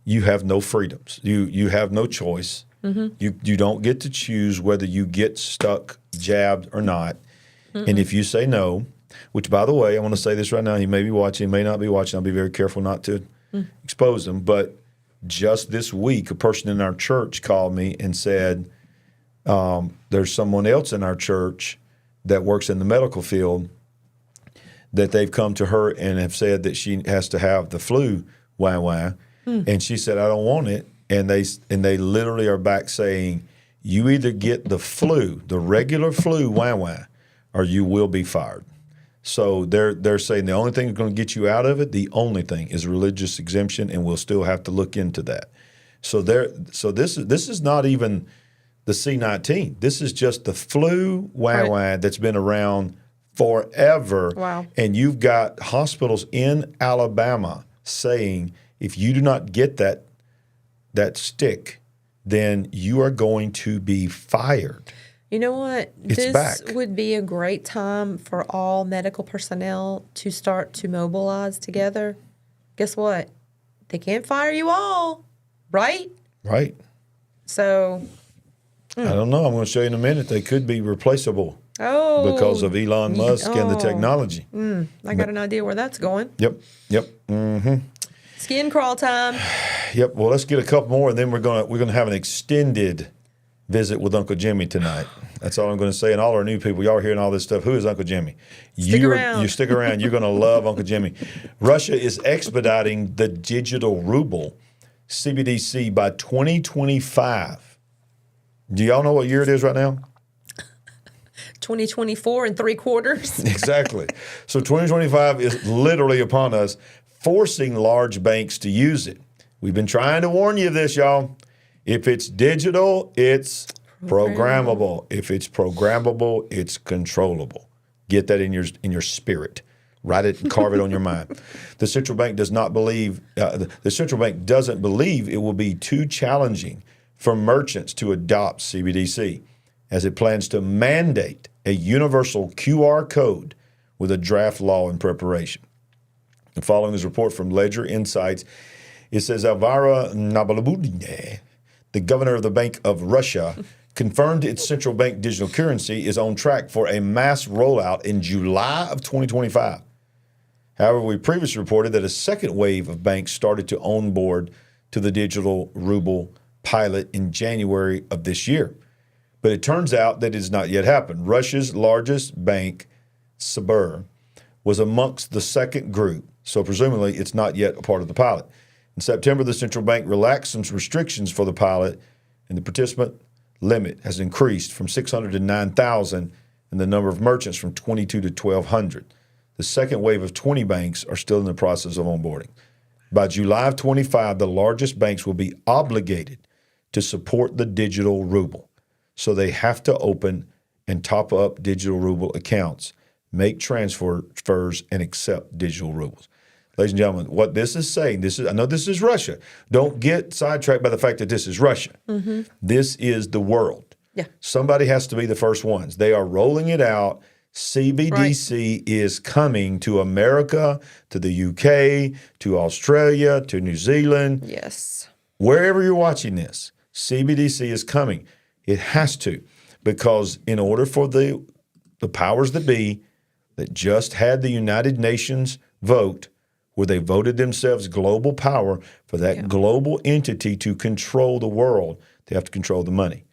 You have no freedoms. You have no choice. Mm-hmm. You don't get to choose whether you get stuck, jabbed or not. Mm-mm. And if you say no, which by the way, I want to say this right now, he may be watching, may not be watching. I'll be very careful not to expose him. But just this week, a person in our church called me and said, there's someone else in our church that works in the medical field that they've come to her and have said that she has to have the flu, and she said, I don't want it. And they literally are back saying, you either get the flu, the regular flu, or you will be fired. So they're saying the only thing that's going to get you out of it, the only thing is religious exemption, and we'll still have to look into that. So this is not even the C-19. This is just the flu that's been around forever. Wow. And you've got hospitals in Alabama saying if you do not get that stick, then you are going to be fired. You know what? This would be a great time for all medical personnel to start to mobilize together. Guess what? They can't fire you all, right? Right. So I don't know. I'm going to show you in a minute. They could be replaceable. Oh. Because of Elon Musk and the technology. I got an idea where that's going. Yep. Mm-hmm. Skin crawl time. Yep. Well, let's get a couple more, and then we're gonna have an extended visit with Uncle Jimmy tonight. That's all I'm going to say. And all our new people, y'all are hearing all this stuff. Who is Uncle Jimmy? Stick around. You stick around. You're going to love Uncle Jimmy. Russia is expediting the digital ruble, CBDC, by 2025. Do y'all know what year it is right now? 2024 and 3/4. Exactly. So 2025 is literally upon us, forcing large banks to use it. We've been trying to warn you of this, y'all. If it's digital, it's programmable. If it's programmable, it's controllable. Get that in your spirit. Write it and carve it on your mind. The central bank does not believe. The central bank doesn't believe it will be too challenging for merchants to adopt CBDC, as it plans to mandate a universal QR code with a draft law in preparation. And following this report from Ledger Insights, it says Alvaro Nabalabudine, the governor of the Bank of Russia, confirmed its central bank digital currency is on track for a mass rollout in July of 2025. However, we previously reported that a second wave of banks started to onboard to the digital ruble pilot in January of this year. But it turns out that it has not yet happened. Russia's largest bank, Sber, was amongst the second group, so presumably it's not yet a part of the pilot. In September, the central bank relaxed some restrictions for the pilot, and the participant limit has increased from 600 to 9,000 and the number of merchants from 22 to 1,200. The second wave of 20 banks are still in the process of onboarding. By July of 25, the largest banks will be obligated to support the digital ruble. So they have to open and top up digital ruble accounts, make transfers, and accept digital rubles. Ladies and gentlemen, what this is saying, I know this is Russia. Don't get sidetracked by the fact that this is Russia. Mm-hmm. This is the world. Yeah. Somebody has to be the first ones. They are rolling it out. CBDC is coming to America, to the UK, to Australia, to New Zealand. Yes. Wherever you're watching this, CBDC is coming. It has to, because in order for the powers that be that just had the United Nations vote, where they voted themselves global power, for that global entity to control the world, they have to control the money.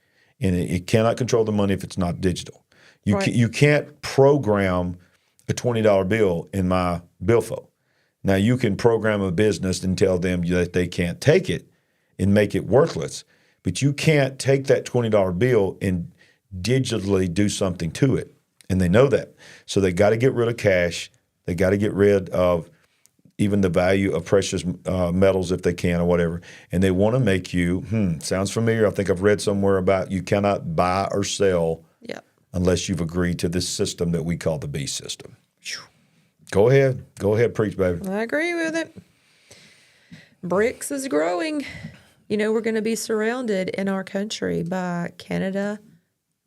And it cannot control the money if it's not digital. You can't program a $20 bill in my billfold. Now, you can program a business and tell them that they can't take it and make it worthless, but you can't take that $20 bill and digitally do something to it. And they know that. So they got to get rid of cash. They got to get rid of even the value of precious metals if they can or whatever. And they want to make you, sounds familiar. I think I've read somewhere about you cannot buy or sell Yep. unless you've agreed to this system that we call the beast system. Go ahead. Go ahead, preach, baby. I agree with it. BRICS is growing. You know, we're going to be surrounded in our country by Canada,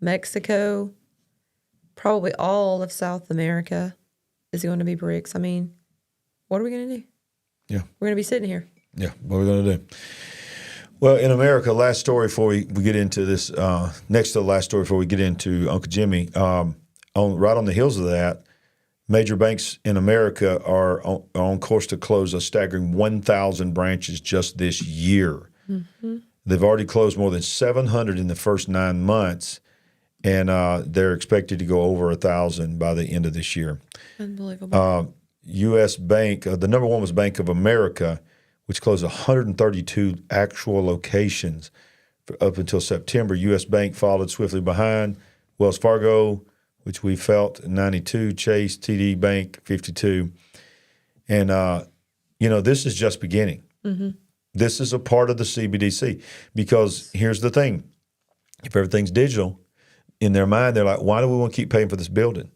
Mexico, probably all of South America is going to be BRICS. I mean, what are we going to do? Yeah. We're going to be sitting here. Yeah, what are we going to do? Well, in America, last story before we get into this, next to the last story before we get into Uncle Jimmy, right on the heels of that, major banks in America are on course to close a staggering 1,000 branches just this year. Mm-hmm. They've already closed more than 700 in the first 9 months, and they're expected to go over 1,000 by the end of this year. Unbelievable. U.S. Bank, the number one was Bank of America, which closed 132 actual locations up until September. U.S. Bank followed swiftly behind. Wells Fargo, which we felt, 92. Chase, TD Bank, 52. And, this is just beginning. Mm-hmm. This is a part of the CBDC because here's the thing. If everything's digital, in their mind, they're like, why do we want to keep paying for this building?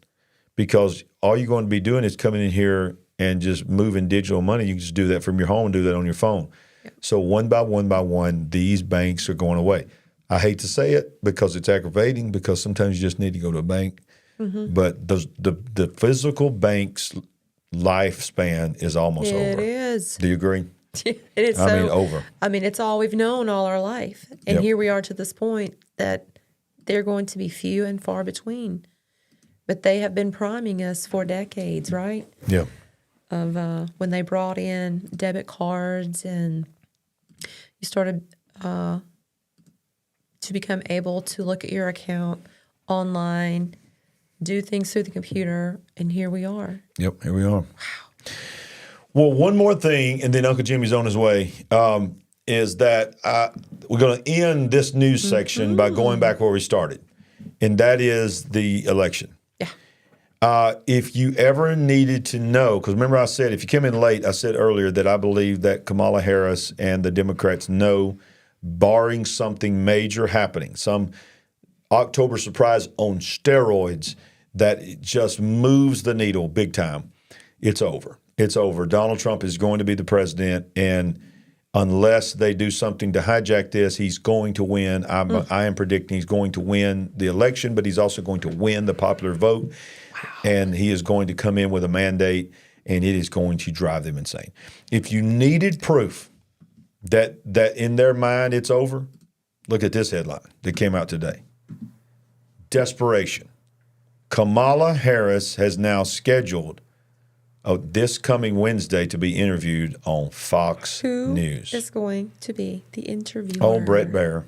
Because all you're going to be doing is coming in here and just moving digital money. You can just do that from your home and do that on your phone. Yeah. So one by one, these banks are going away. I hate to say it because it's aggravating because sometimes you just need to go to a bank. Mm-hmm. But the physical bank's lifespan is almost over. It is. Do you agree? It is over. I mean, it's all we've known all our life. And here we are to this point that they're going to be few and far between. But they have been priming us for decades, right? Yeah. Of when they brought in debit cards and you started to become able to look at your account online, do things through the computer, and here we are. Yep, here we are. Wow. Well, one more thing, and then Uncle Jimmy's on his way, is that we're going to end this news section by going back where we started, and that is the election. If you ever needed to know, because remember I said, if you came in late, I said earlier that I believe that Kamala Harris and the Democrats know, barring something major happening, some October surprise on steroids that it just moves the needle big time, it's over. It's over. Donald Trump is going to be the president, and unless they do something to hijack this, he's going to win. I am predicting he's going to win the election, but he's also going to win the popular vote. Wow. And he is going to come in with a mandate, and it is going to drive them insane. If you needed proof that in their mind it's over, look at this headline that came out today. Desperation. Kamala Harris has now scheduled this coming Wednesday to be interviewed on Fox News. Who is going to be the interviewer? Oh, Brett Baer,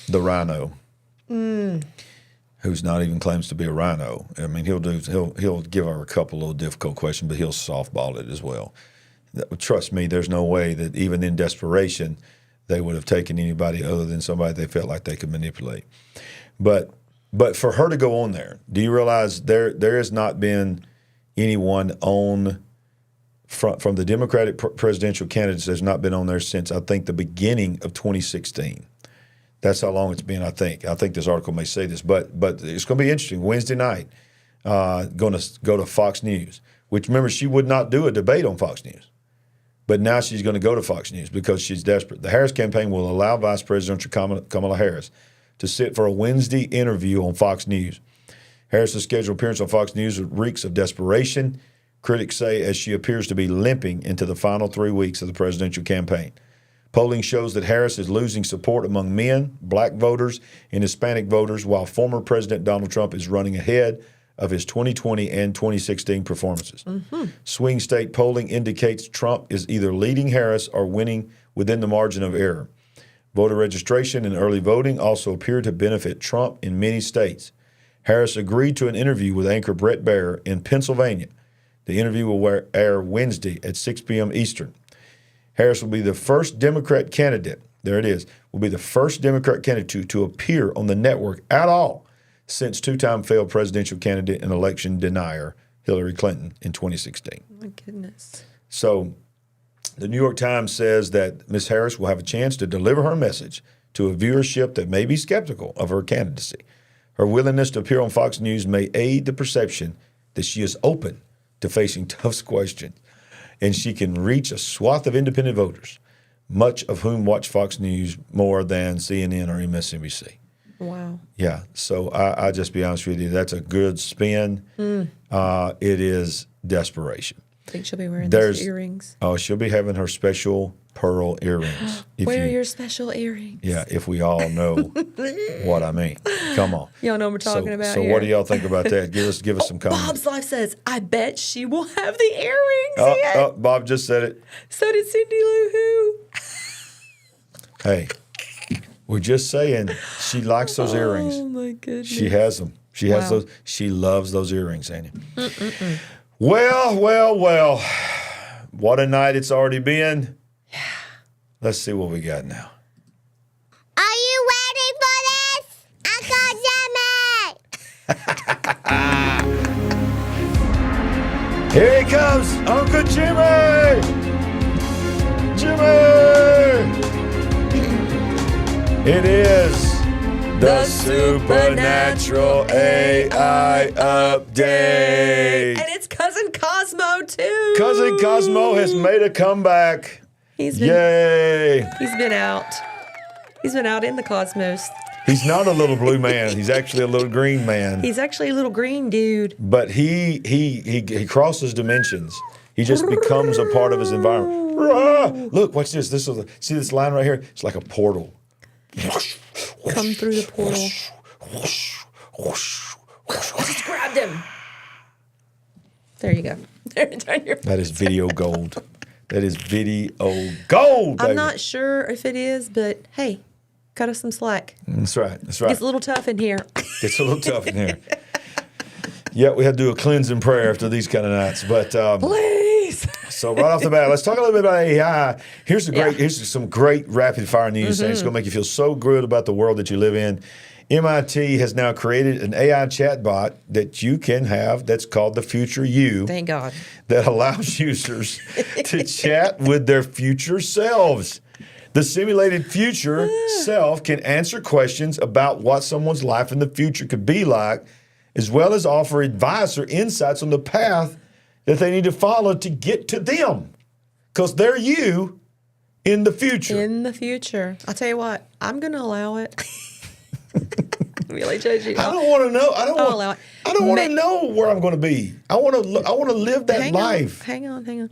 the rhino, who's not even claims to be a rhino. I mean, he'll give her a couple of difficult questions, but he'll softball it as well. Trust me, there's no way that even in desperation they would have taken anybody other than somebody they felt like they could manipulate. But for her to go on there, do you realize there has not been anyone on from the Democratic presidential candidates has not been on there since, I think, the beginning of 2016. That's how long it's been, I think. I think this article may say this, but it's going to be interesting. Wednesday night, going to go to Fox News, which, remember, she would not do a debate on Fox News. But now she's going to go to Fox News because she's desperate. The Harris campaign will allow Vice Presidential Kamala Harris to sit for a Wednesday interview on Fox News. Harris's scheduled appearance on Fox News reeks of desperation, critics say, as she appears to be limping into the final 3 weeks of the presidential campaign. Polling shows that Harris is losing support among men, black voters, and Hispanic voters, while former President Donald Trump is running ahead of his 2020 and 2016 performances. Mm-hmm. Swing state polling indicates Trump is either leading Harris or winning within the margin of error. Voter registration and early voting also appear to benefit Trump in many states. Harris agreed to an interview with anchor Brett Baer in Pennsylvania. The interview will air Wednesday at 6 p.m. Eastern. Harris will be the first Democrat candidate, there it is, will be the first Democrat candidate to appear on the network at all since two-time failed presidential candidate and election denier Hillary Clinton in 2016. Oh my goodness. So the New York Times says that Ms. Harris will have a chance to deliver her message to a viewership that may be skeptical of her candidacy. Her willingness to appear on Fox News may aid the perception that she is open to facing tough questions, and she can reach a swath of independent voters, much of whom watch Fox News more than CNN or MSNBC. Wow. Yeah, so I just be honest with you, that's a good spin. It is desperation. I think she'll be wearing those earrings. Oh, she'll be having her special pearl earrings. Wear your special earrings. Yeah, if we all know what I mean. Come on. Y'all know what we're talking about So here. what do y'all think about that? Give us some comments. Bob's Life says, I bet she will have the earrings yet. Bob just said it. So did Cindy Lou Who. Hey, we're just saying she likes those earrings. Oh, my goodness. She has them. She has those. She loves those earrings, Annie. Well. What a night it's already been. Yeah. Let's see what we got now. Are you ready for this? Here he comes, Uncle Jimmy! It is the Supernatural AI Update. And it's Cousin Cosmo, too. Cousin Cosmo has made a comeback. Yay! He's been out. He's been out in the cosmos. He's not a little blue man. He's actually a little green man. He's actually a little green dude. But he crosses dimensions. He just becomes a part of his environment. Look, watch this. See this line right here? It's like a portal. Come through the portal. Just grabbed him. There you go. That is video gold. That is video gold, baby. I'm not sure if it is, but hey, cut us some slack. That's right. It's a little tough in here. It's a little tough in here. Yeah, we had to do a cleansing prayer after these kind of nights. But Please. So right off the bat, let's talk a little bit about AI. Here's some great rapid fire news. And it's going to make you feel so good about the world that you live in. MIT has now created an AI chatbot that you can have that's called the Future You. Thank God. That allows users to chat with their future selves. The simulated future self can answer questions about what someone's life in the future could be like, as well as offer advice or insights on the path that they need to follow to get to them. Because they're you in the future. In the future. I'll tell you what, I'm going to allow it. Really judge you. I don't want to know. I don't allow it. want to know where I'm going to be. I want to live that life. Hang on.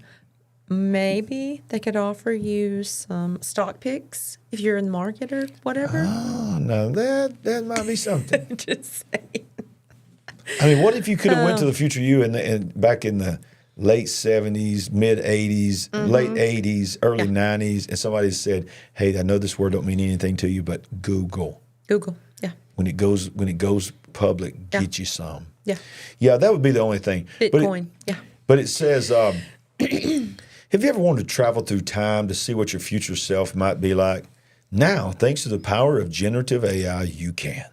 Maybe they could offer you some stock picks if you're in the market or whatever. Oh, no, that might be something. Just saying. I mean, what if you could have went to the future you and back in the late 70s, mid 80s, late 80s, early 90s, and somebody said, "Hey, I know this word don't mean anything to you, but Google. Yeah. When it goes public, get you some." Yeah. That would be the only thing. Bitcoin. But it says, have you ever wanted to travel through time to see what your future self might be like? Now, thanks to the power of generative AI, you can.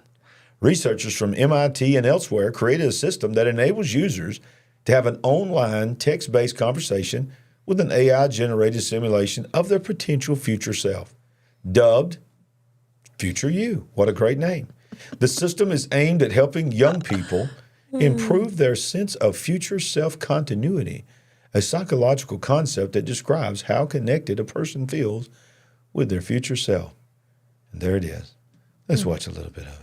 Researchers from MIT and elsewhere created a system that enables users to have an online text-based conversation with an AI-generated simulation of their potential future self, dubbed Future You. What a great name. The system is aimed at helping young people improve their sense of future self-continuity, a psychological concept that describes how connected a person feels with their future self. And there it is. Let's watch a little bit of it.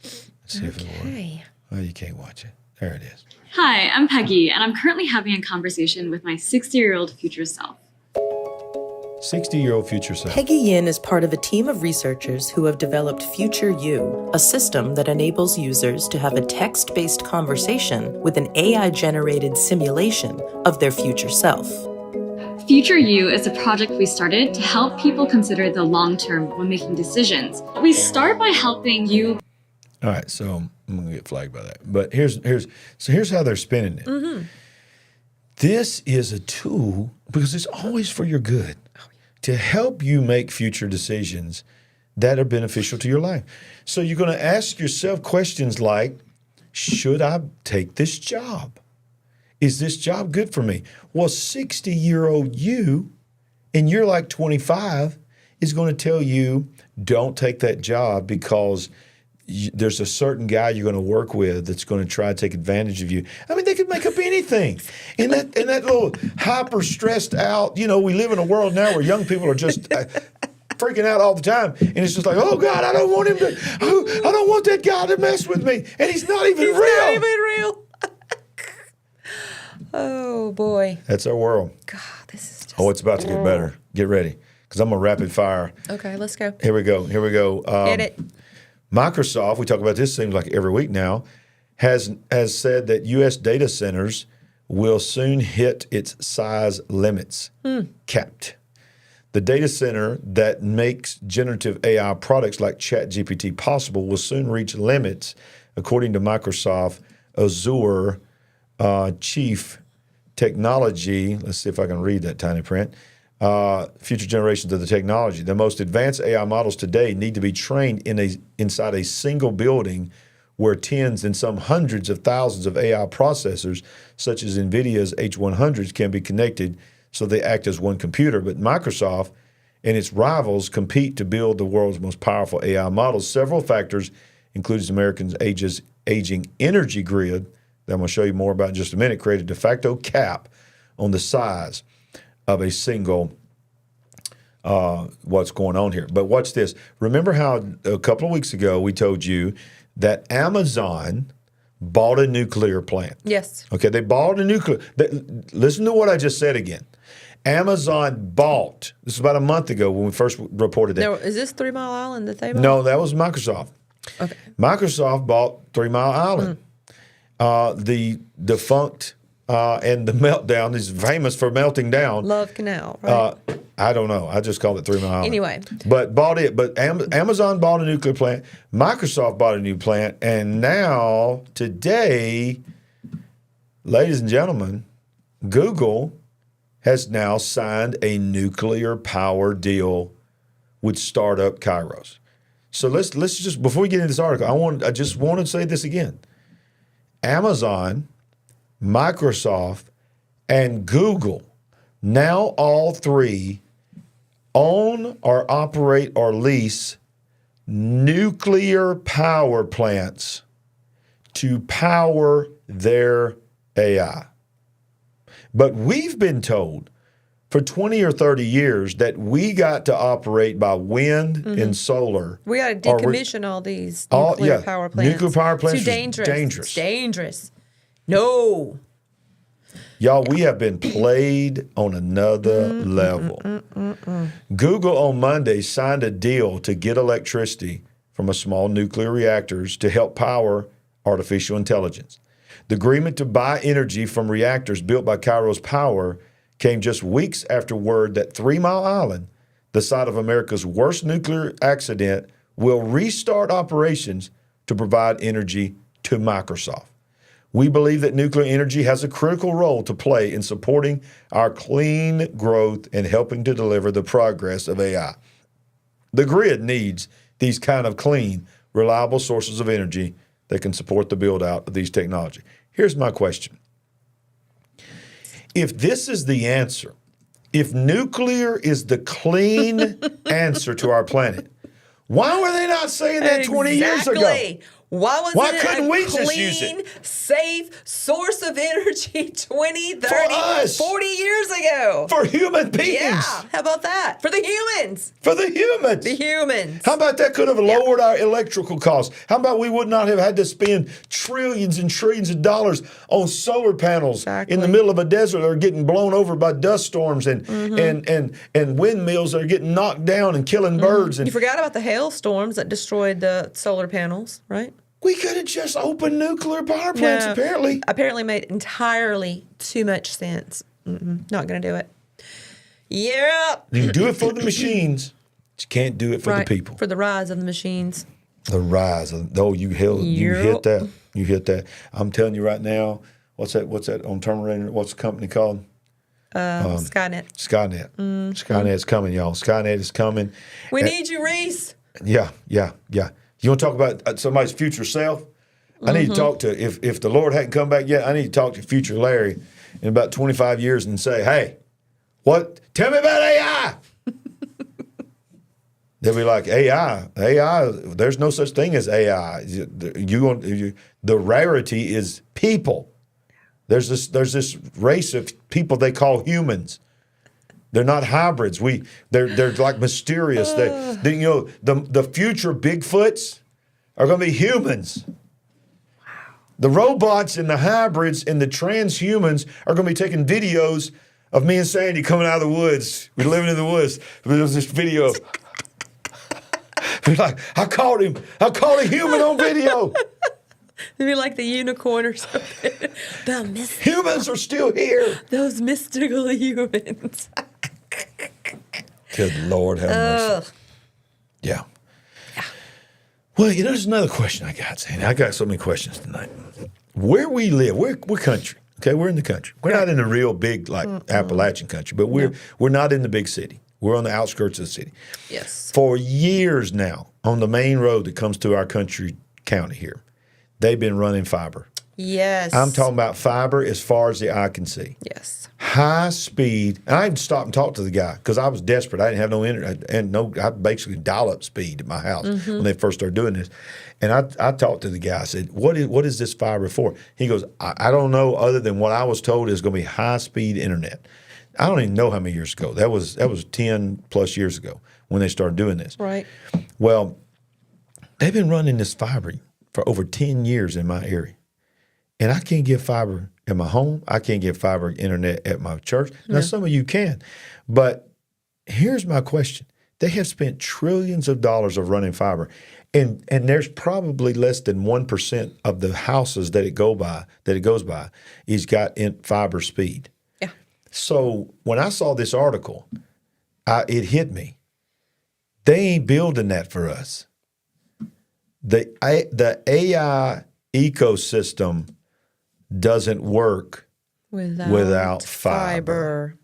Let's see if it works. Oh, you can't watch it. There it is. Hi, I'm Peggy, and I'm currently having a conversation with my 60-year-old future self. 60-year-old future self. Peggy Yin is part of a team of researchers who have developed Future You, a system that enables users to have a text-based conversation with an AI-generated simulation of their future self. Future You is a project we started to help people consider the long term when making decisions. We start by helping you. All right, so I'm going to get flagged by that. But here's how they're spinning it. This is a tool, because it's always for your good, to help you make future decisions that are beneficial to your life. So you're going to ask yourself questions like, should I take this job? is this job good for me? Well, 60-year-old you, and you're like 25, is going to tell you, don't take that job because there's a certain guy you're going to work with that's going to try to take advantage of you. I mean, they could make up anything. In that little hyper stressed out, we live in a world now where young people are just freaking out all the time. And it's just like, oh God, I don't want him to, I don't want that guy to mess with me. And he's not even real. Not even real. Oh boy. That's our world. God, this is just. Oh, it's about to get better. Get ready. Because I'm going to rapid fire. Okay, let's go. Here we go. Get it. Microsoft, we talk about this seems like every week now, has said that U.S. data centers will soon hit its size limits, capped. The data center that makes generative AI products like ChatGPT possible will soon reach limits, according to Microsoft Azure Chief Technology. Let's see if I can read that tiny print. Future generations of the technology. The most advanced AI models today need to be trained inside a single building where tens and some hundreds of thousands of AI processors, such as NVIDIA's H100s, can be connected so they act as one computer. But Microsoft and its rivals compete to build the world's most powerful AI models. Several factors, including Americans' aging energy grid, that I'm going to show you more about in just a minute, create a de facto cap on the size of a single what's going on here. But watch this. Remember how a couple of weeks ago we told you that Amazon bought a nuclear plant? Yes. Okay, they bought a nuclear. Listen to what I just said again. Amazon bought, this was about a month ago when we first reported that. Now, is this 3 Mile Island that they bought? No, that was Microsoft. Okay. Microsoft bought 3 Mile Island. The defunct and the meltdown is famous for melting down. Love Canal, right? I don't know. I just call it 3 Mile Island. Anyway. But bought it. But Amazon bought a nuclear plant. Microsoft bought a new plant. And now, today, ladies and gentlemen, Google has now signed a nuclear power deal with startup Kairos. So let's just, before we get into this article, I just want to say this again. Amazon, Microsoft, and Google, now all three own or operate or lease nuclear power plants to power their AI. But we've been told for 20 or 30 years that we got to operate by wind and solar. We got to decommission all these nuclear power plants. Nuclear power plants Too dangerous. It's dangerous. No. Y'all, we have been played on another level. Google on Monday signed a deal to get electricity from a small nuclear reactors to help power artificial intelligence. The agreement to buy energy from reactors built by Kairos Power came just weeks after word that 3 Mile Island, the site of America's worst nuclear accident, will restart operations to provide energy to Microsoft. We believe that nuclear energy has a critical role to play in supporting our clean growth and helping to deliver the progress of AI. The grid needs these kind of clean, reliable sources of energy that can support the build-out of these technologies. Here's my question. If this is the answer, if nuclear is the clean answer to our planet, why were they not saying that 20 years ago? Why couldn't we just clean, use it? safe source of energy 20, 30, For us. 40 years ago? For human beings. Yeah, how about that? For the humans. For the humans. The humans. How about that could have lowered our electrical costs? How about we would not have had to spend trillions and trillions of dollars on solar panels in the middle of a desert that are getting blown over by dust storms and windmills that are getting knocked down and killing birds? And You forgot about the hailstorms that destroyed the solar panels, right? we could have just opened nuclear power plants, No. apparently. Apparently made entirely too much sense. Not going to do it. Yep. You can do it for the machines, but you can't do it for the people. For the rise of the machines. The rise of, you hit that. You hit that. I'm telling you right now, what's that on Terminator? What's the company called? Skynet. Skynet. Skynet's coming, y'all. Skynet is coming. We need you, Reese. Yeah. You want to talk about somebody's future self? I need to talk to, if the Lord hadn't come back yet, I need to talk to future Larry in about 25 years and say, hey, tell me about AI. They'll be like, AI, there's no such thing as AI. The rarity is people. There's this race of people they call humans. They're not hybrids. They're like mysterious. The future Bigfoots are going to be humans. The robots and the hybrids and the transhumans are going to be taking videos of me and Sandy coming out of the woods. We're living in the woods. There's this video. We're like, I caught him. I caught a human on video. Maybe like the unicorn or something. Humans are still here. Those mystical humans. Good Lord have mercy. Yeah. Well, there's another question I got, Sandy. I got so many questions tonight. Where we live, we're country. Okay, we're in the country. We're not in the real big Appalachian country, but we're not in the big city. We're on the outskirts of the city. Yes. For years now, on the main road that comes to our county here, they've been running fiber. Yes. I'm talking about fiber as far as the eye can see. Yes. High speed. And I even stopped and talked to the guy because I was desperate. I didn't have no internet. And I basically dial-up speed at my house when they first started doing this. And I talked to the guy. I said, what is this fiber for? He goes, I don't know other than what I was told is going to be high-speed internet. I don't even know how many years ago. That was 10 plus years ago when they started doing this. Right. Well, they've been running this fiber for over 10 years in my area. And I can't get fiber in my home. I can't get fiber internet at my church. Now, some of you can. But here's my question. They have spent trillions of dollars of running fiber. And there's probably less than 1% of the houses that it goes by is got fiber speed. So when I saw this article, it hit me. They ain't building that for us. The AI ecosystem doesn't work without fiber.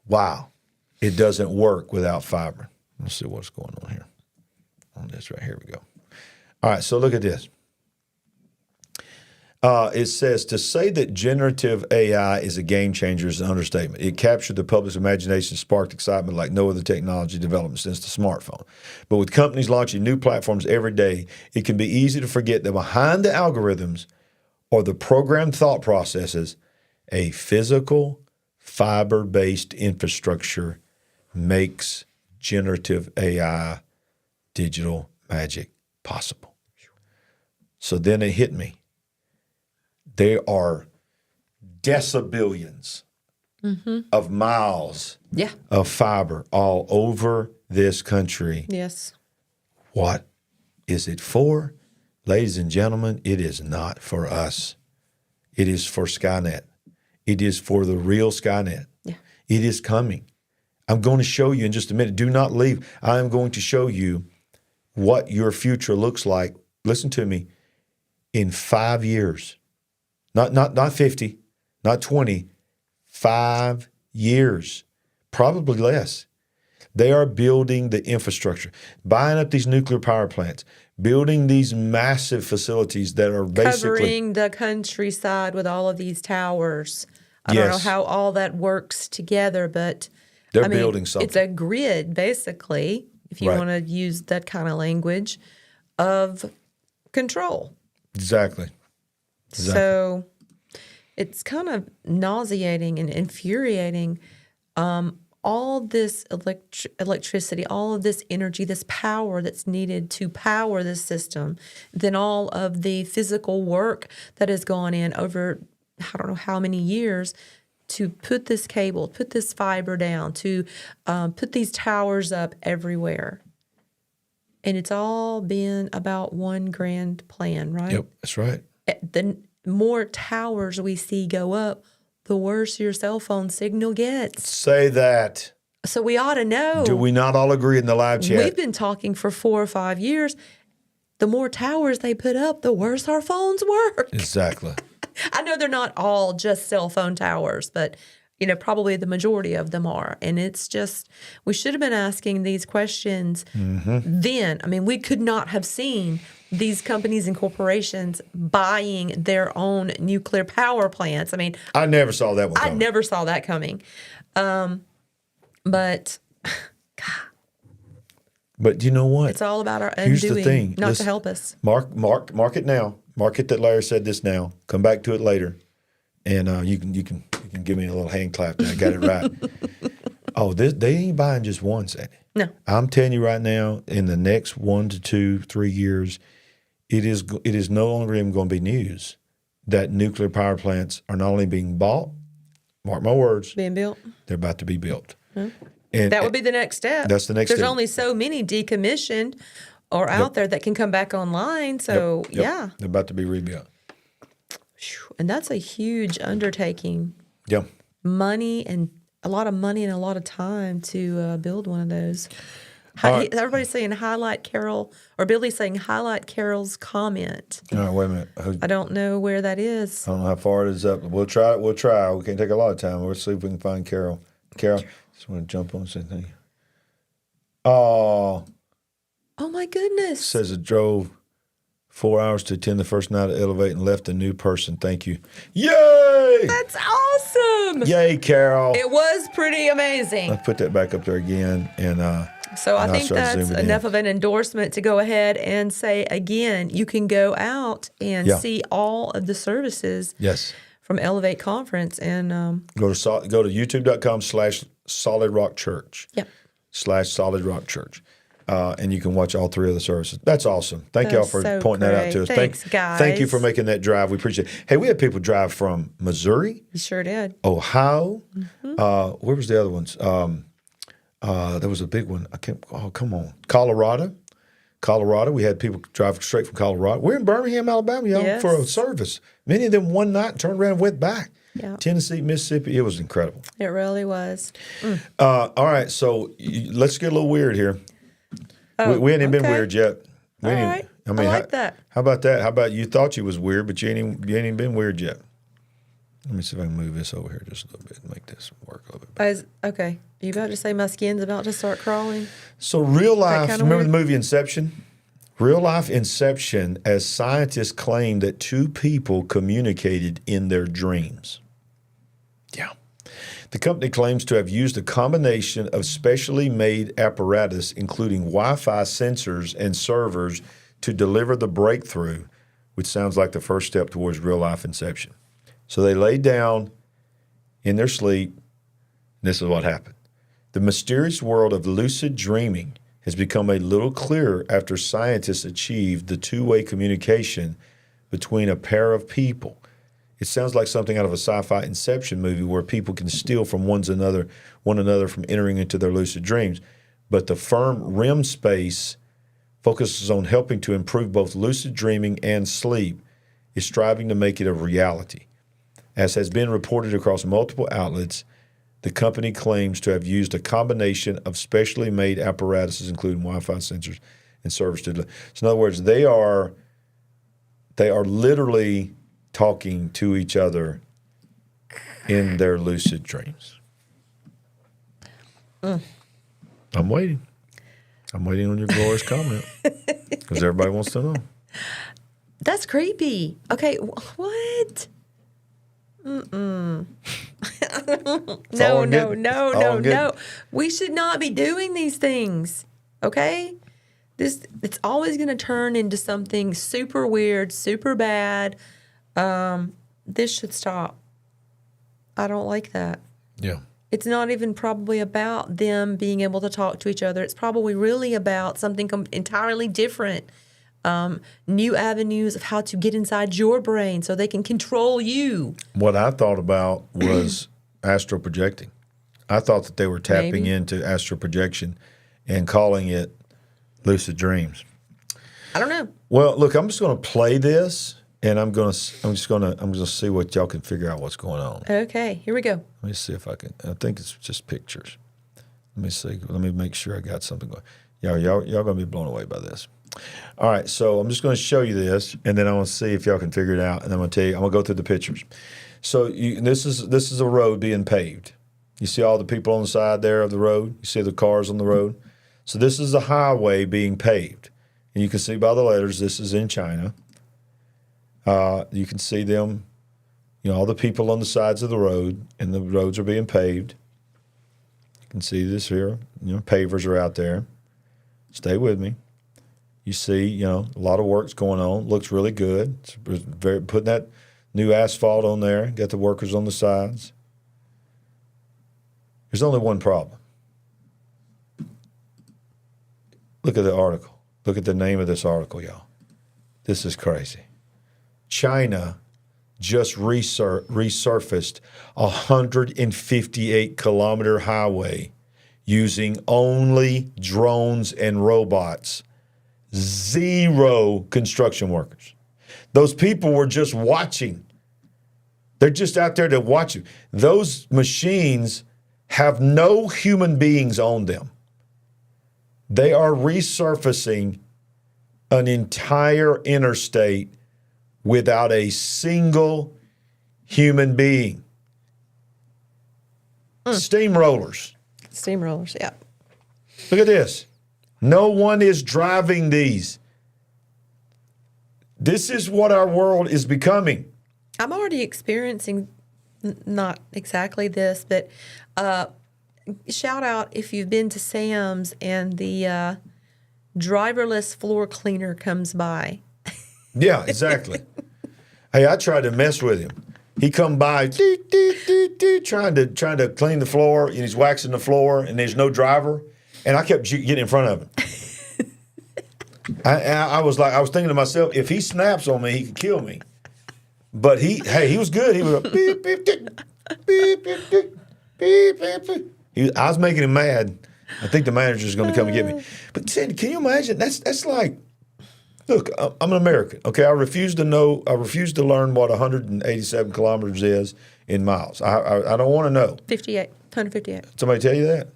Wow. It doesn't work without fiber. Let's see what's going on here. On this right here we go. All right, so look at this. It says, to say that generative AI is a game changer is an understatement. It captured the public's imagination, sparked excitement like no other technology development since the smartphone. But with companies launching new platforms every day, it can be easy to forget that behind the algorithms or the programmed thought processes, a physical, fiber-based infrastructure makes generative AI digital magic possible. So then it hit me. There are decibillions of miles of fiber all over this country. Yes. What is it for? Ladies and gentlemen, it is not for us. It is for Skynet. It is for the real Skynet. Yeah. It is coming. I'm going to show you in just a minute. Do not leave. I am going to show you what your future looks like. Listen to me. In 5 years. Not 50, not 20, 5 years, probably less. They are building the infrastructure, buying up these nuclear power plants, building these massive facilities that are basically covering the countryside with all of these towers. I don't know how all that works together, but they're building something. It's a grid, basically, if you want to use that kind of language, of control. Exactly. So it's kind of nauseating and infuriating. All this electricity, all of this energy, this power that's needed to power this system, then all of the physical work that has gone in over I don't know how many years to put this cable, put this fiber down, to put these towers up everywhere. And it's all been about one grand plan, right? Yep, that's right. The more towers we see go up, the worse your cell phone signal gets. Say that. So we ought to know. Do we not all agree in the live chat? We've been talking for 4 or 5 years. The more towers they put up, the worse our phones work. Exactly. I know they're not all just cell phone towers, but probably the majority of them are. And it's just, we should have been asking these questions then. I mean, we could not have seen these companies and corporations buying their own nuclear power plants. I mean, I never saw that one I coming. never saw that coming. But But you know what? it's all about our Here's undoing, the thing. not Listen, to help us. Mark it now. Mark it that Larry said this now. Come back to it later, and you can give me a little hand clap. That I got it right. They ain't buying just one, Sandy. No. I'm telling you right now. In the next 1 to 2, 3 years, it is no longer even going to be news that nuclear power plants are not only being bought. Mark my words. Being built. They're about to be built. And That would be the next step. That's the next There's step. only so many decommissioned or out there that can come back online. So, Yep. yeah. They're about to be rebuilt. And that's a huge undertaking. Yeah. A lot of money and a lot of time to build one of those. All right. Everybody's saying highlight Carol, or Billy's saying highlight Carol's comment. All right, wait a minute. I don't know where that is. I don't know how far it is up. We'll try it. We'll try. We can't take a lot of time. We'll see if we can find Carol. Carol, just want to jump on and say thank you. Oh, Oh my goodness. says it drove 4 hours to attend the first night at Elevate and left a new person. Thank you. Yay! That's awesome. Yay, Carol. It was pretty amazing. Let's put that back up there again. And So I and I'll think start that's zooming in. enough of an endorsement to go ahead and say again, you can go out and Yeah. see all of the services yes. from Elevate Conference. And Go to youtube.com/Solid Rock Church. Yep. /Solid Rock Church. And you can watch all 3 of the services. That's awesome. Thank y'all That's for so pointing that out to us. great. Thanks, Thank you guys. for making that drive. We appreciate it. Hey, we had people drive from Missouri, you sure did. Ohio. Mm-hmm. Where was the other ones? There was a big one. Come on. Colorado. We had people drive straight from Colorado. We're in Birmingham, Alabama, y'all, Yes. for a service. Many of them one night turned around and went back. Yeah. Tennessee, Mississippi. It was incredible. It really was. All right, so let's get a little weird here. We ain't even been okay. weird yet. We All ain't even- right. I mean, I like that. How about that? How about you thought you was weird, but you ain't even been weird yet. Let me see if I can move this over here just a little bit and make this work a little bit better. Okay. Are you about to say my skin's about to start crawling? So real life, kinda remember weird? the movie Inception? Real life Inception, as scientists claim that 2 people communicated in their dreams. Yeah. The company claims to have used a combination of specially made apparatus, including Wi-Fi sensors and servers, to deliver the breakthrough, which sounds like the first step towards real-life inception. So they laid down in their sleep, and this is what happened. The mysterious world of lucid dreaming has become a little clearer after scientists achieved the 2-way communication between a pair of people. It sounds like something out of a sci-fi Inception movie where people can steal from one another from entering into their lucid dreams. But the firm REM space focuses on helping to improve both lucid dreaming and sleep, is striving to make it a reality. As has been reported across multiple outlets, the company claims to have used a combination of specially made apparatuses, including Wi-Fi sensors and servers. So in other words, they are literally talking to each other in their lucid dreams. I'm waiting. I'm waiting on your glorious comment because everybody wants to know. That's creepy. Okay, what? No. all good. We should not be doing these things. Okay? It's always going to turn into something super weird, super bad. This should stop. I don't like that. Yeah. It's not even probably about them being able to talk to each other. It's probably really about something entirely different. New avenues of how to get inside your brain so they can control you. What I thought about was astral projecting. I thought that they were tapping Maybe. into astral projection and calling it lucid dreams. I don't know. Well, look, I'm just going to play this, and I'm going to see what y'all can figure out what's going on. Okay, here we go. Let me see if I can. I think it's just pictures. Let me see. Let me make sure I got something going. Y'all going to be blown away by this. All right, so I'm just going to show you this, and then I want to see if y'all can figure it out. And I'm going to tell you. I'm going to go through the pictures. So this is a road being paved. You see all the people on the side there of the road. You see the cars on the road. So this is a highway being paved. and you can see by the letters this is in China. You can see them, all the people on the sides of the road, and the roads are being paved. You can see this here. Pavers are out there. Stay with me. You see, a lot of work's going on. Looks really good. It's putting that new asphalt on there. Got the workers on the sides. There's only one problem. Look at the article. Look at the name of this article, y'all. This is crazy. China just resurfaced a 158-kilometer highway using only drones and robots. 0 construction workers. Those people were just watching. They're just out there to watch you. Those machines have no human beings on them. They are resurfacing an entire interstate without a single human being. Steamrollers. Steamrollers, yeah. Look at this. No one is driving these. This is what our world is becoming. I'm already experiencing not exactly this, but shout out if you've been to Sam's and the driverless floor cleaner comes by. Yeah, exactly. Hey, I tried to mess with him. He come by, trying to clean the floor, and he's waxing the floor, and there's no driver, and I kept getting in front of him. I was thinking to myself, if he snaps on me, he could kill me. But he was good. He was beep beep tick, beep beep tick, beep beep tick. I was making him mad. I think the manager's going to come and get me. But Sandy, can you imagine? That's like, look, I'm an American. Okay, I refuse to learn what 187 kilometers is in miles. I don't want to know. 158. Somebody tell you that?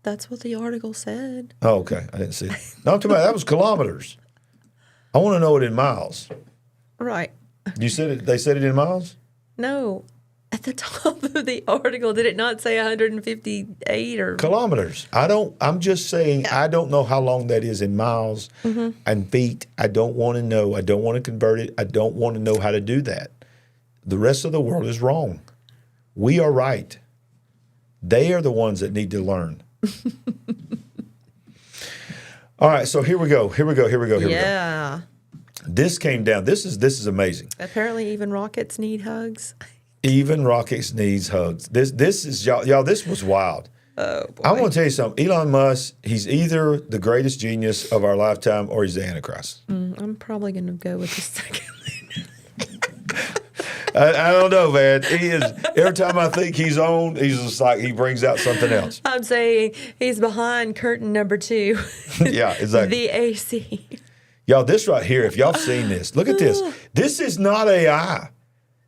That's what the article said. Oh, okay. I didn't see it. No, I'm talking about that was kilometers. I want to know it in miles. Right. You said it. They said it in miles? No. At the top of the article, did it not say 158 or kilometers? I'm just saying, I don't know how long that is in miles and feet. I don't want to know. I don't want to convert it. I don't want to know how to do that. The rest of the world is wrong. We are right. They are the ones that need to learn. All right, so here we go. Yeah. This came down. This is amazing. Apparently, even rockets need hugs. Even rockets needs hugs. This is y'all. This was wild. Oh boy! I want to tell you something. Elon Musk. He's either the greatest genius of our lifetime or he's the Antichrist. I'm probably going to go with the second. I don't know, man. He is. Every time I think he's on, he's just like he brings out something else. I'm saying he's behind curtain number 2. Yeah, exactly. The AC. Y'all, this right here. If y'all seen this, look at this. This is not AI.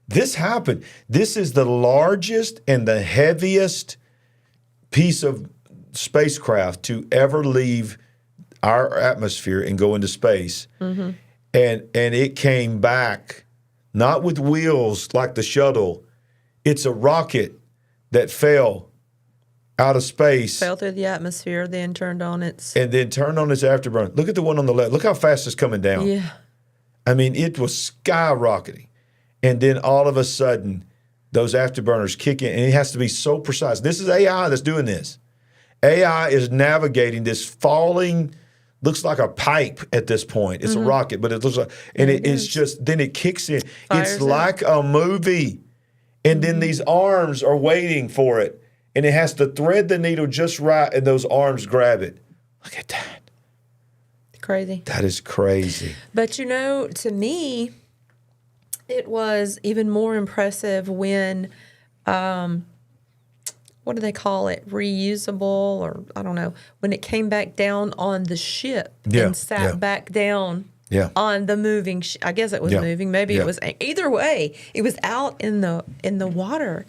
This happened. This is the largest and the heaviest piece of spacecraft to ever leave our atmosphere and go into space. Mm-hmm. And it came back, not with wheels like the shuttle. It's a rocket that fell out of space. Fell through the atmosphere, then turned on its... And then turned on its afterburner. Look at the one on the left. Look how fast it's coming down. Yeah. I mean, it was skyrocketing. And then all of a sudden, those afterburners kick in, and it has to be so precise. This is AI that's doing this. AI is navigating this falling, looks like a pipe at this point. It's a rocket, but it looks like, and it's just, then it kicks in. It's like a movie. And then these arms are waiting for it. And it has to thread the needle just right, and those arms grab it. Look at that. Crazy. That is crazy. But to me, it was even more impressive when, what do they call it? Reusable, or I don't know, when it came back down on the ship and sat back down on the moving I guess it was moving. Maybe it was, either way, it was out in the water.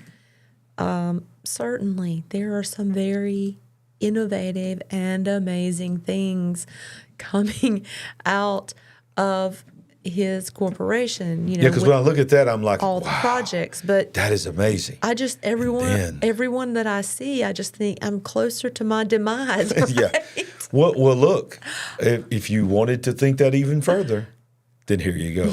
Certainly, there are some very innovative and amazing things coming out of his corporation. Because when I look at that, I'm like, all the projects. But that is amazing. I just everyone that I see, I just think I'm closer to my demise. Right? Well, look, if you wanted to think that even further, then here you go.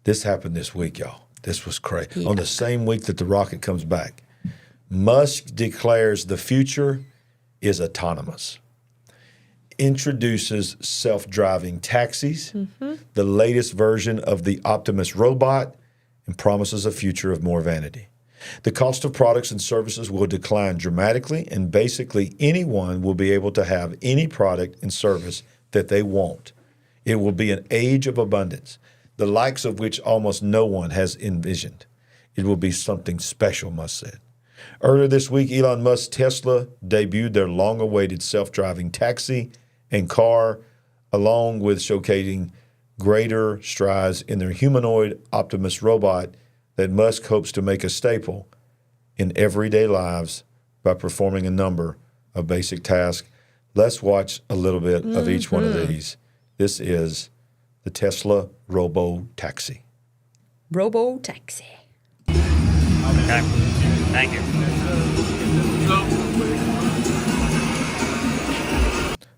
This happened this week, y'all. This was crazy. Yeah. On the same week that the rocket comes back, Musk declares the future is autonomous, introduces self-driving taxis, the latest version of the Optimus robot, and promises a future of more vanity. The cost of products and services will decline dramatically, and basically anyone will be able to have any product and service that they want. It will be an age of abundance, the likes of which almost no one has envisioned. It will be something special, Musk said. Earlier this week, Elon Musk's Tesla debuted their long-awaited self-driving taxi and car, along with showcasing greater strides in their humanoid Optimus robot that Musk hopes to make a staple in everyday lives by performing a number of basic tasks. Let's watch a little bit of each one of these. This is the Tesla Robo-Taxi. Robo-Taxi. Okay. Thank you.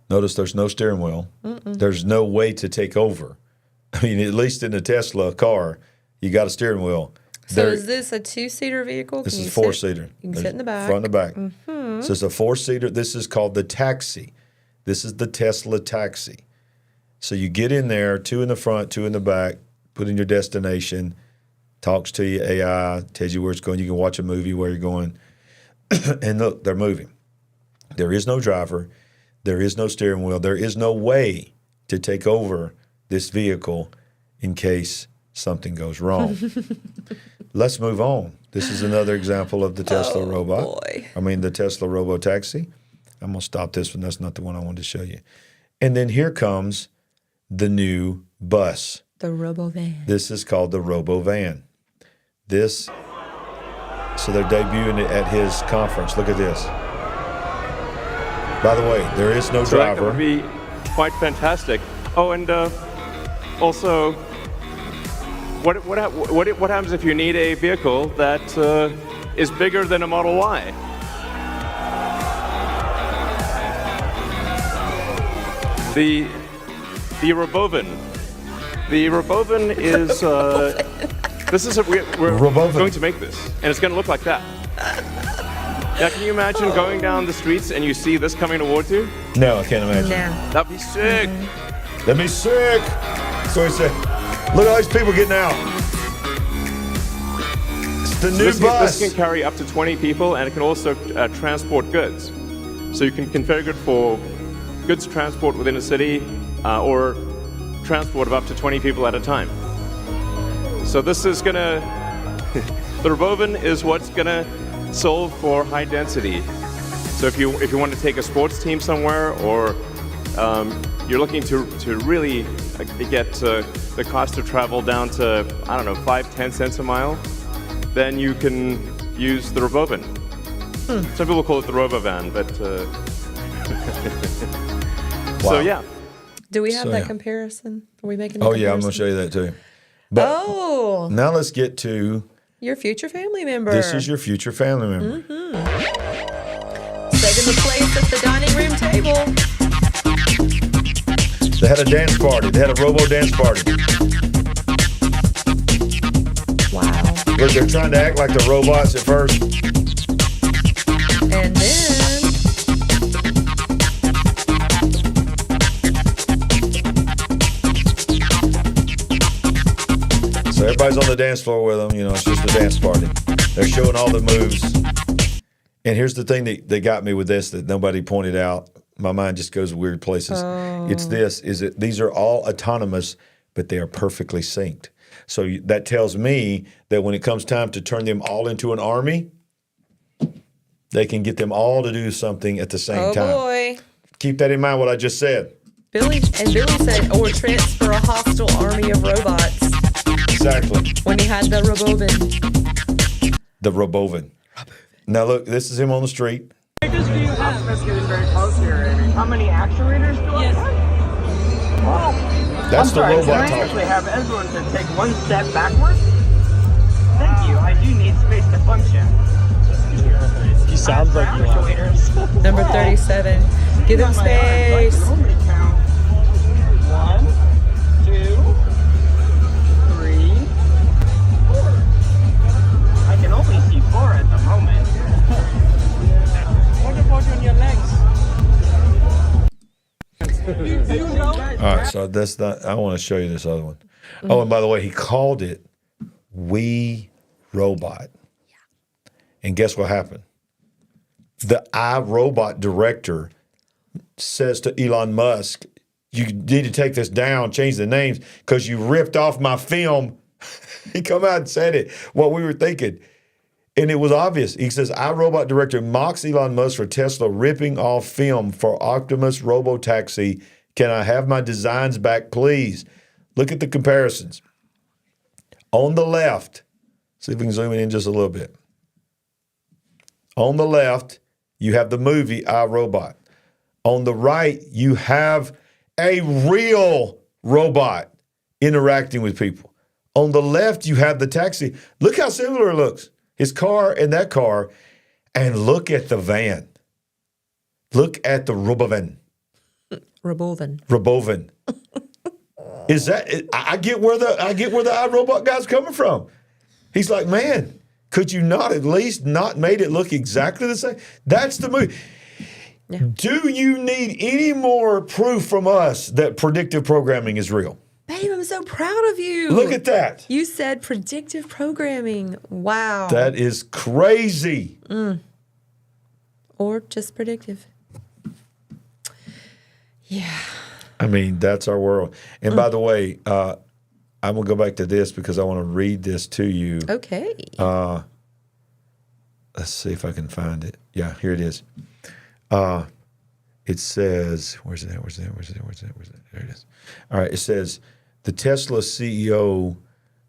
Notice there's no steering wheel. There's no way to take over. I mean, at least in the Tesla car, you got a steering wheel. So is this a two-seater vehicle? This is a four-seater. You can sit in the back. Front and back. So it's a four-seater. This is called the taxi. This is the Tesla taxi. So you get in there, two in the front, two in the back, put in your destination, talks to you, AI, tells you where it's going. You can watch a movie where you're going. And look, they're moving. There is no driver. There is no steering wheel. There is no way to take over this vehicle in case something goes wrong. Let's move on. This is another example of the Tesla robot. Boy. I mean, the Tesla Robo-Taxi. I'm going to stop this one. That's not the one I wanted to show you. And then here comes the new bus. The Robo-Van. This is called the Robo-Van. So they're debuting it at his conference. Look at this. By the way, there is no driver. That would be quite fantastic. Oh, and also, what happens if you need a vehicle that is bigger than a Model Y? The Robovan. The Robovan is we're going to make this, and it's going to look like that. Now, can you imagine going down the streets and you see this coming towards you? No, I can't imagine. No. That'd be sick. That'd be sick. So he said, look at all these people getting out. It's the new bus. This can carry up to 20 people, and it can also transport goods. So you can configure it for goods transport within a city or transport of up to 20 people at a time. So this is going to, the Robovan is what's going to solve for high density. So if you want to take a sports team somewhere, or you're looking to really get the cost of travel down to, I don't know, 5-10 cents a mile, then you can use the Robovan. Some people call it the Robovan, but Wow. So yeah. Do we have that comparison? Are we making a Oh, comparison? yeah, I'm going to show you that too. But now let's get to your future family member. This is your future family member. Second the place at the dining room table. They had a dance party. They had a robo dance party. Wow. They're trying to act like the robots at first. And then so everybody's on the dance floor with them. You know, it's just a dance party. They're showing all the moves. And here's the thing that got me with this that nobody pointed out. My mind just goes weird places. It's this, is that these are all autonomous, but they are perfectly synced. So that tells me that when it comes time to turn them all into an army, they can get them all to do something at the same time. Oh, boy. Keep that in mind, what I just said. Billy said, or transfer a hostile army of robots. Exactly. When he had the Robovan. The Robovan. Now look, this is him on the street. Just do you have? That's getting very close here, Amy. How many actuators do I have? Wow. That's the robot Can I talking. actually have everyone to take one step backwards? Thank you. I do need space to function. He sounds like actuators. Number 37. Give them space. I can only count 1, 2, 3, 4. I can only see 4 at the moment. What about on your legs? You know? All right, so that's not. I want to show you this other one. Oh, and by the way, he called it "We Robot," and guess what happened? The iRobot director says to Elon Musk, "You need to take this down, change the names, because you ripped off my film." He come out and said it. What we were thinking. And it was obvious. He says, iRobot director mocks Elon Musk for Tesla ripping off film for Optimus Robotaxi. Can I have my designs back, please? Look at the comparisons. On the left, see if we can zoom in just a little bit. On the left, you have the movie iRobot. On the right, you have a real robot interacting with people. On the left, you have the taxi. Look how similar it looks. His car and that car, and look at the van. Look at the Robovan. Robovan. Is that? I get where the iRobot guy's coming from. He's like, man, could you not at least not made it look exactly the same? That's the movie. Yeah. Do you need any more proof from us that predictive programming is real? Babe, I'm so proud of you. Look at that. You said predictive programming. Wow. That is crazy. Or just predictive. Yeah. I mean, that's our world. And by the way, I'm going to go back to this because I want to read this to you. Okay. Let's see if I can find it. Yeah, here it is. It says, where's it? There it is. All right, it says, the Tesla CEO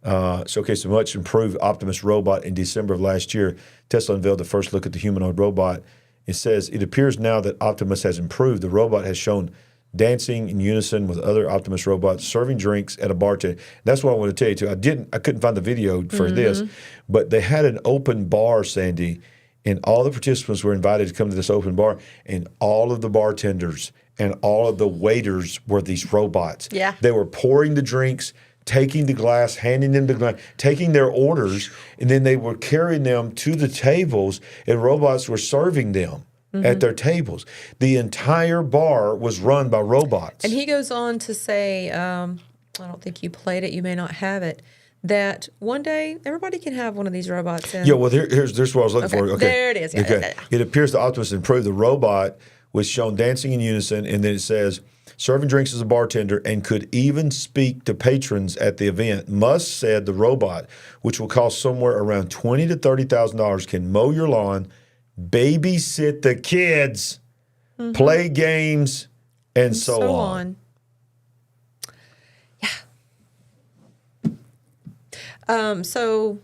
showcased a much improved Optimus robot in December of last year. Tesla unveiled the first look at the humanoid robot. It says, it appears now that Optimus has improved. The robot has shown dancing in unison with other Optimus robots, serving drinks at a bar. That's what I want to tell you too. I couldn't find the video for this, but they had an open bar, Sandy, and all the participants were invited to come to this open bar, and all of the bartenders and all of the waiters were these robots. Yeah. They were pouring the drinks, taking the glass, handing them the glass, taking their orders, and then they were carrying them to the tables, and robots were serving them at their tables. The entire bar was run by robots. And he goes on to say, I don't think you played it, you may not have it, that one day everybody can have one of these robots. And well, here's what I was looking for. Okay. There it is. Yeah. Okay. It appears the Optimus improved. The robot was shown dancing in unison, and then it says, serving drinks as a bartender, and could even speak to patrons at the event. Musk said the robot, which will cost somewhere around $20,000 to $30,000, can mow your lawn, babysit the kids, play games, and so on. Yeah. So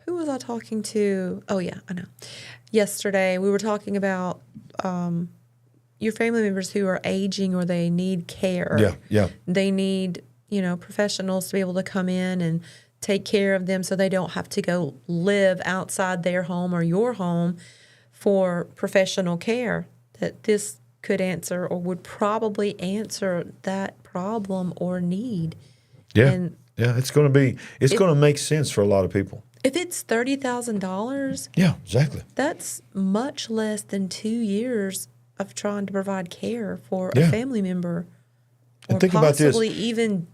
who was I talking to? Oh, yeah, I know. Yesterday, we were talking about your family members who are aging or they need care. Yeah. They need, professionals to be able to come in and take care of them so they don't have to go live outside their home or your home for professional care. That this could answer or would probably answer that problem or need. Yeah. And it's going to make sense for a lot of people. If it's $30,000, yeah, exactly. That's much less than 2 years of trying to provide care for a family member, or think possibly about this. even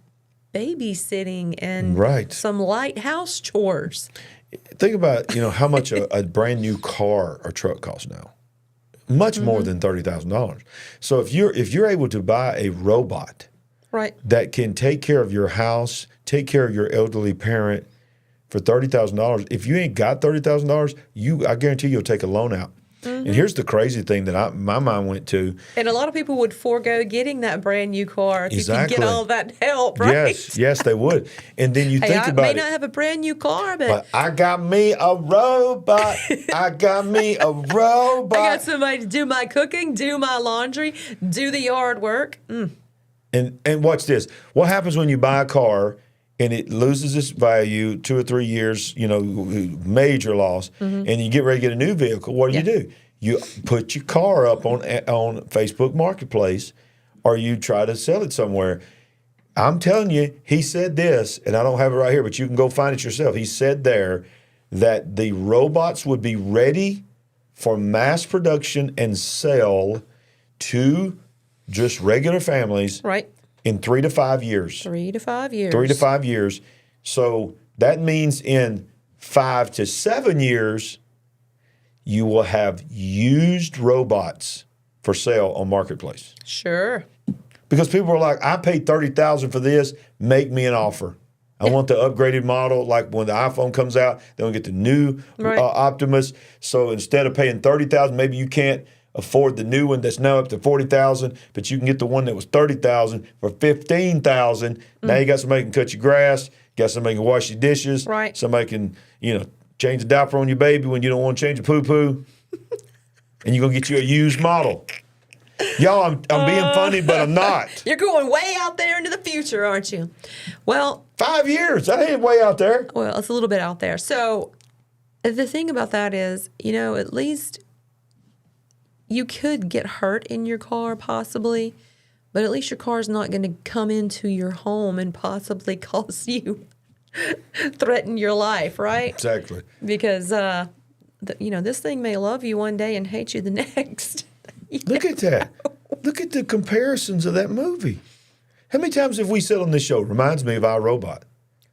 babysitting and some light house chores. Think about how much a brand new car or truck costs now. Much more than $30,000. So if you're able to buy a robot that can take care of your house, take care of your elderly parent for $30,000, if you ain't got $30,000, I guarantee you'll take a loan out. And here's the crazy thing that my mind went to. And a lot of people would forego getting that brand new car if you could get all that help, right? Yes, they would. And then you think about it. I may not have a brand new car, but I got me a robot. I got somebody to do my cooking, do my laundry, do the yard work. And watch this. What happens when you buy a car and it loses its value 2 or 3 years, major loss, and you get ready to get a new vehicle? What do you do? you put your car up on Facebook Marketplace, or you try to sell it somewhere. I'm telling you, he said this, and I don't have it right here, but you can go find it yourself. He said there that the robots would be ready for mass production and sale to just regular families Right. in 3 to 5 years. 3 to 5 years. 3 to 5 years. So that means in 5 to 7 years, you will have used robots for sale on Marketplace. Sure. Because people are like, I paid $30,000 for this, make me an offer. I want the upgraded model, like when the iPhone comes out, then we get the new Right. Optimus. So instead of paying $30,000, maybe you can't afford the new one that's now up to $40,000, but you can get the one that was $30,000 for $15,000. Now you got somebody who can cut your grass, got somebody who can wash your dishes, Right. somebody can, change the diaper on your baby when you don't want to change the poo-poo, and you're gonna get you a used model. Y'all, I'm being funny, but I'm not. You're going way out there into the future, aren't you? Well, 5 years, that ain't way out there. Well, it's a little bit out there. So the thing about that is, at least you could get hurt in your car possibly, but at least your car's not going to come into your home and possibly cause you, threaten your life, right? Exactly. Because, this thing may love you one day and hate you the next. Look at that. Look at the comparisons of that movie. How many times have we said on this show, reminds me of iRobot?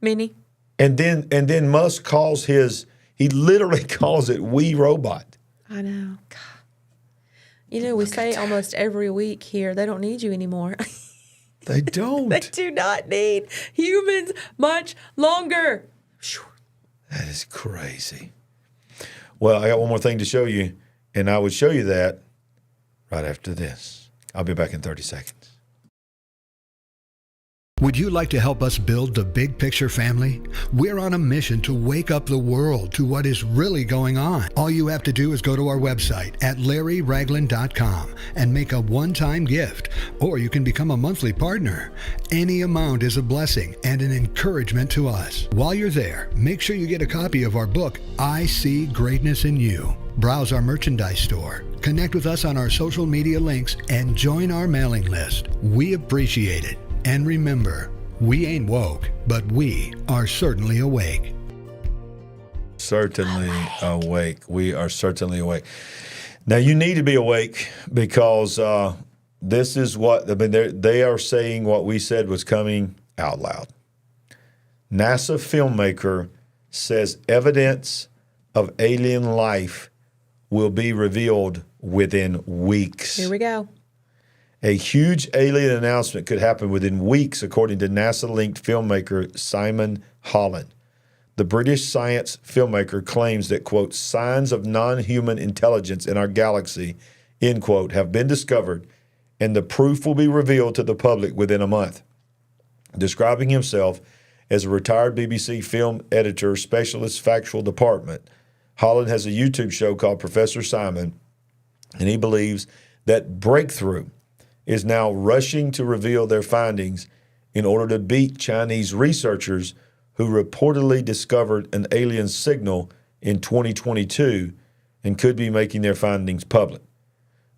Many. And then Musk calls he literally calls it We Robot. I know. God. We say almost every week here, they don't need you anymore. They don't. They do not need humans much longer. That is crazy. Well, I got one more thing to show you, and I would show you that right after this. I'll be back in 30 seconds. Would you like to help us build the big picture family? We're on a mission to wake up the world to what is really going on. All you have to do is go to our website at LarryRagland.com and make a one-time gift, or you can become a monthly partner. Any amount is a blessing and an encouragement to us. While you're there, make sure you get a copy of our book, I See Greatness in You. Browse our merchandise store, connect with us on our social media links, and join our mailing list. We appreciate it. And remember, we ain't woke, but we are certainly awake. Certainly awake. We are certainly awake. Now, you need to be awake because this is what, they are saying what we said was coming out loud. NASA filmmaker says evidence of alien life will be revealed within weeks. Here we go. A huge alien announcement could happen within weeks, according to NASA-linked filmmaker Simon Holland. The British science filmmaker claims that, quote, signs of non-human intelligence in our galaxy, end quote, have been discovered, and the proof will be revealed to the public within a month. Describing himself as a retired BBC film editor, specialist factual department, Holland has a YouTube show called Professor Simon, and he believes that Breakthrough is now rushing to reveal their findings in order to beat Chinese researchers who reportedly discovered an alien signal in 2022 and could be making their findings public.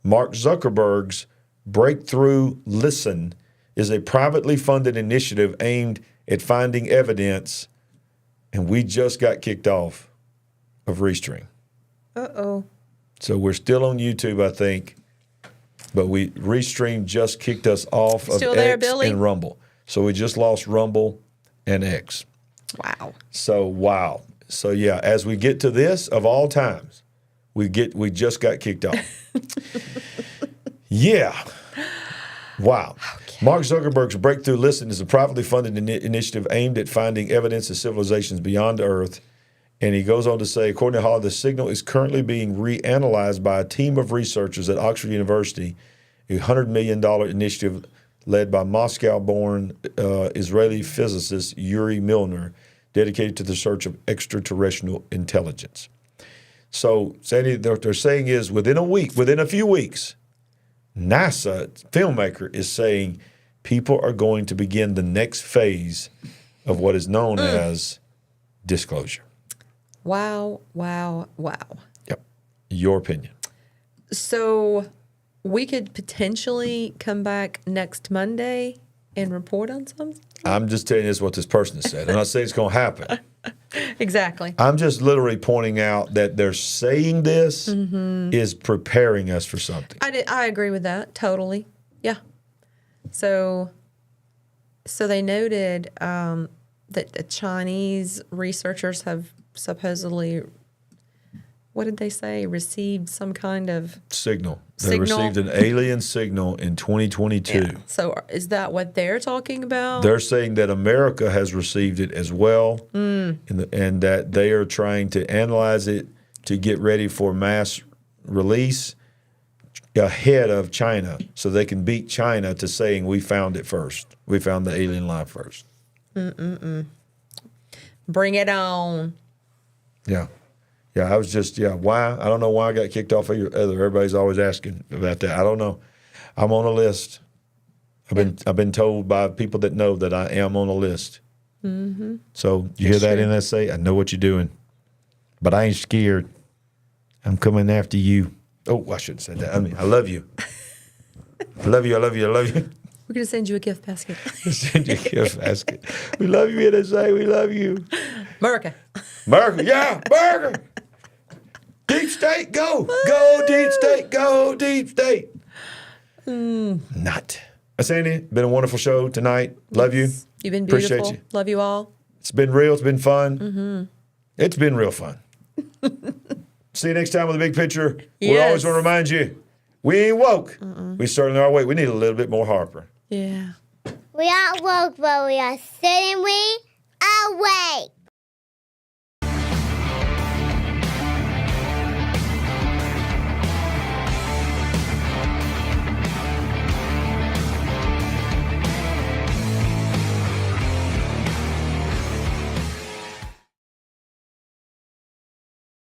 Mark Zuckerberg's Breakthrough Listen is a privately funded initiative aimed at finding evidence, and we just got kicked off of Restream. Uh-oh. So we're still on YouTube, I think. But Restream just kicked us off of Still there, X Billy? and Rumble. So we just lost Rumble and X. Wow. So, wow. So, yeah, as we get to this, of all times, we just got kicked off. Yeah. Wow. Okay. Mark Zuckerberg's Breakthrough Listen is a privately funded initiative aimed at finding evidence of civilizations beyond Earth. And he goes on to say, according to Holland, the signal is currently being reanalyzed by a team of researchers at Oxford University, a $100 million initiative led by Moscow-born Israeli physicist Yuri Milner, dedicated to the search of extraterrestrial intelligence. So, Sandy, what they're saying is within a few weeks, NASA filmmaker is saying people are going to begin the next phase of what is known as disclosure. Wow, wow, wow. Yep. Your opinion. So we could potentially come back next Monday and report on something? I'm just telling you this is what this person has said. I'm not saying it's going to happen. Exactly. I'm just literally pointing out that they're saying this is preparing us for something. I agree with that totally. Yeah. So they noted that the Chinese researchers have supposedly, what did they say, received some kind of They signal? received an alien signal in 2022. Yeah. So is that what they're talking about? They're saying that America has received it as well, and that they are trying to analyze it to get ready for mass release ahead of China, so they can beat China to saying we found it first. We found the alien life first. Bring it on. Yeah. Yeah, I was just, why? I don't know why I got kicked off of everybody's always asking about that. I don't know. I'm on a list. I've been told by people that know that I am on a list. Mm-hmm. So you hear that, NSA? I know what you're doing. But I ain't scared. I'm coming after you. Oh, I shouldn't have said that. I mean, I love you. I love you, I love you, I love you. We're going to send you a gift basket. Send you a gift basket. We love you, NSA. We love you. America. America, yeah, America. Deep state, go. Go, deep state, go, deep state. Not. Sandy, been a wonderful show tonight. Love you. You've been beautiful. Appreciate you. Love you all. It's been real. It's been fun. It's been real fun. See you next time with a big picture. We always want to remind you, we ain't woke. We started our way. We need a little bit more Harper. Yeah. We are woke, but we are sitting we awake.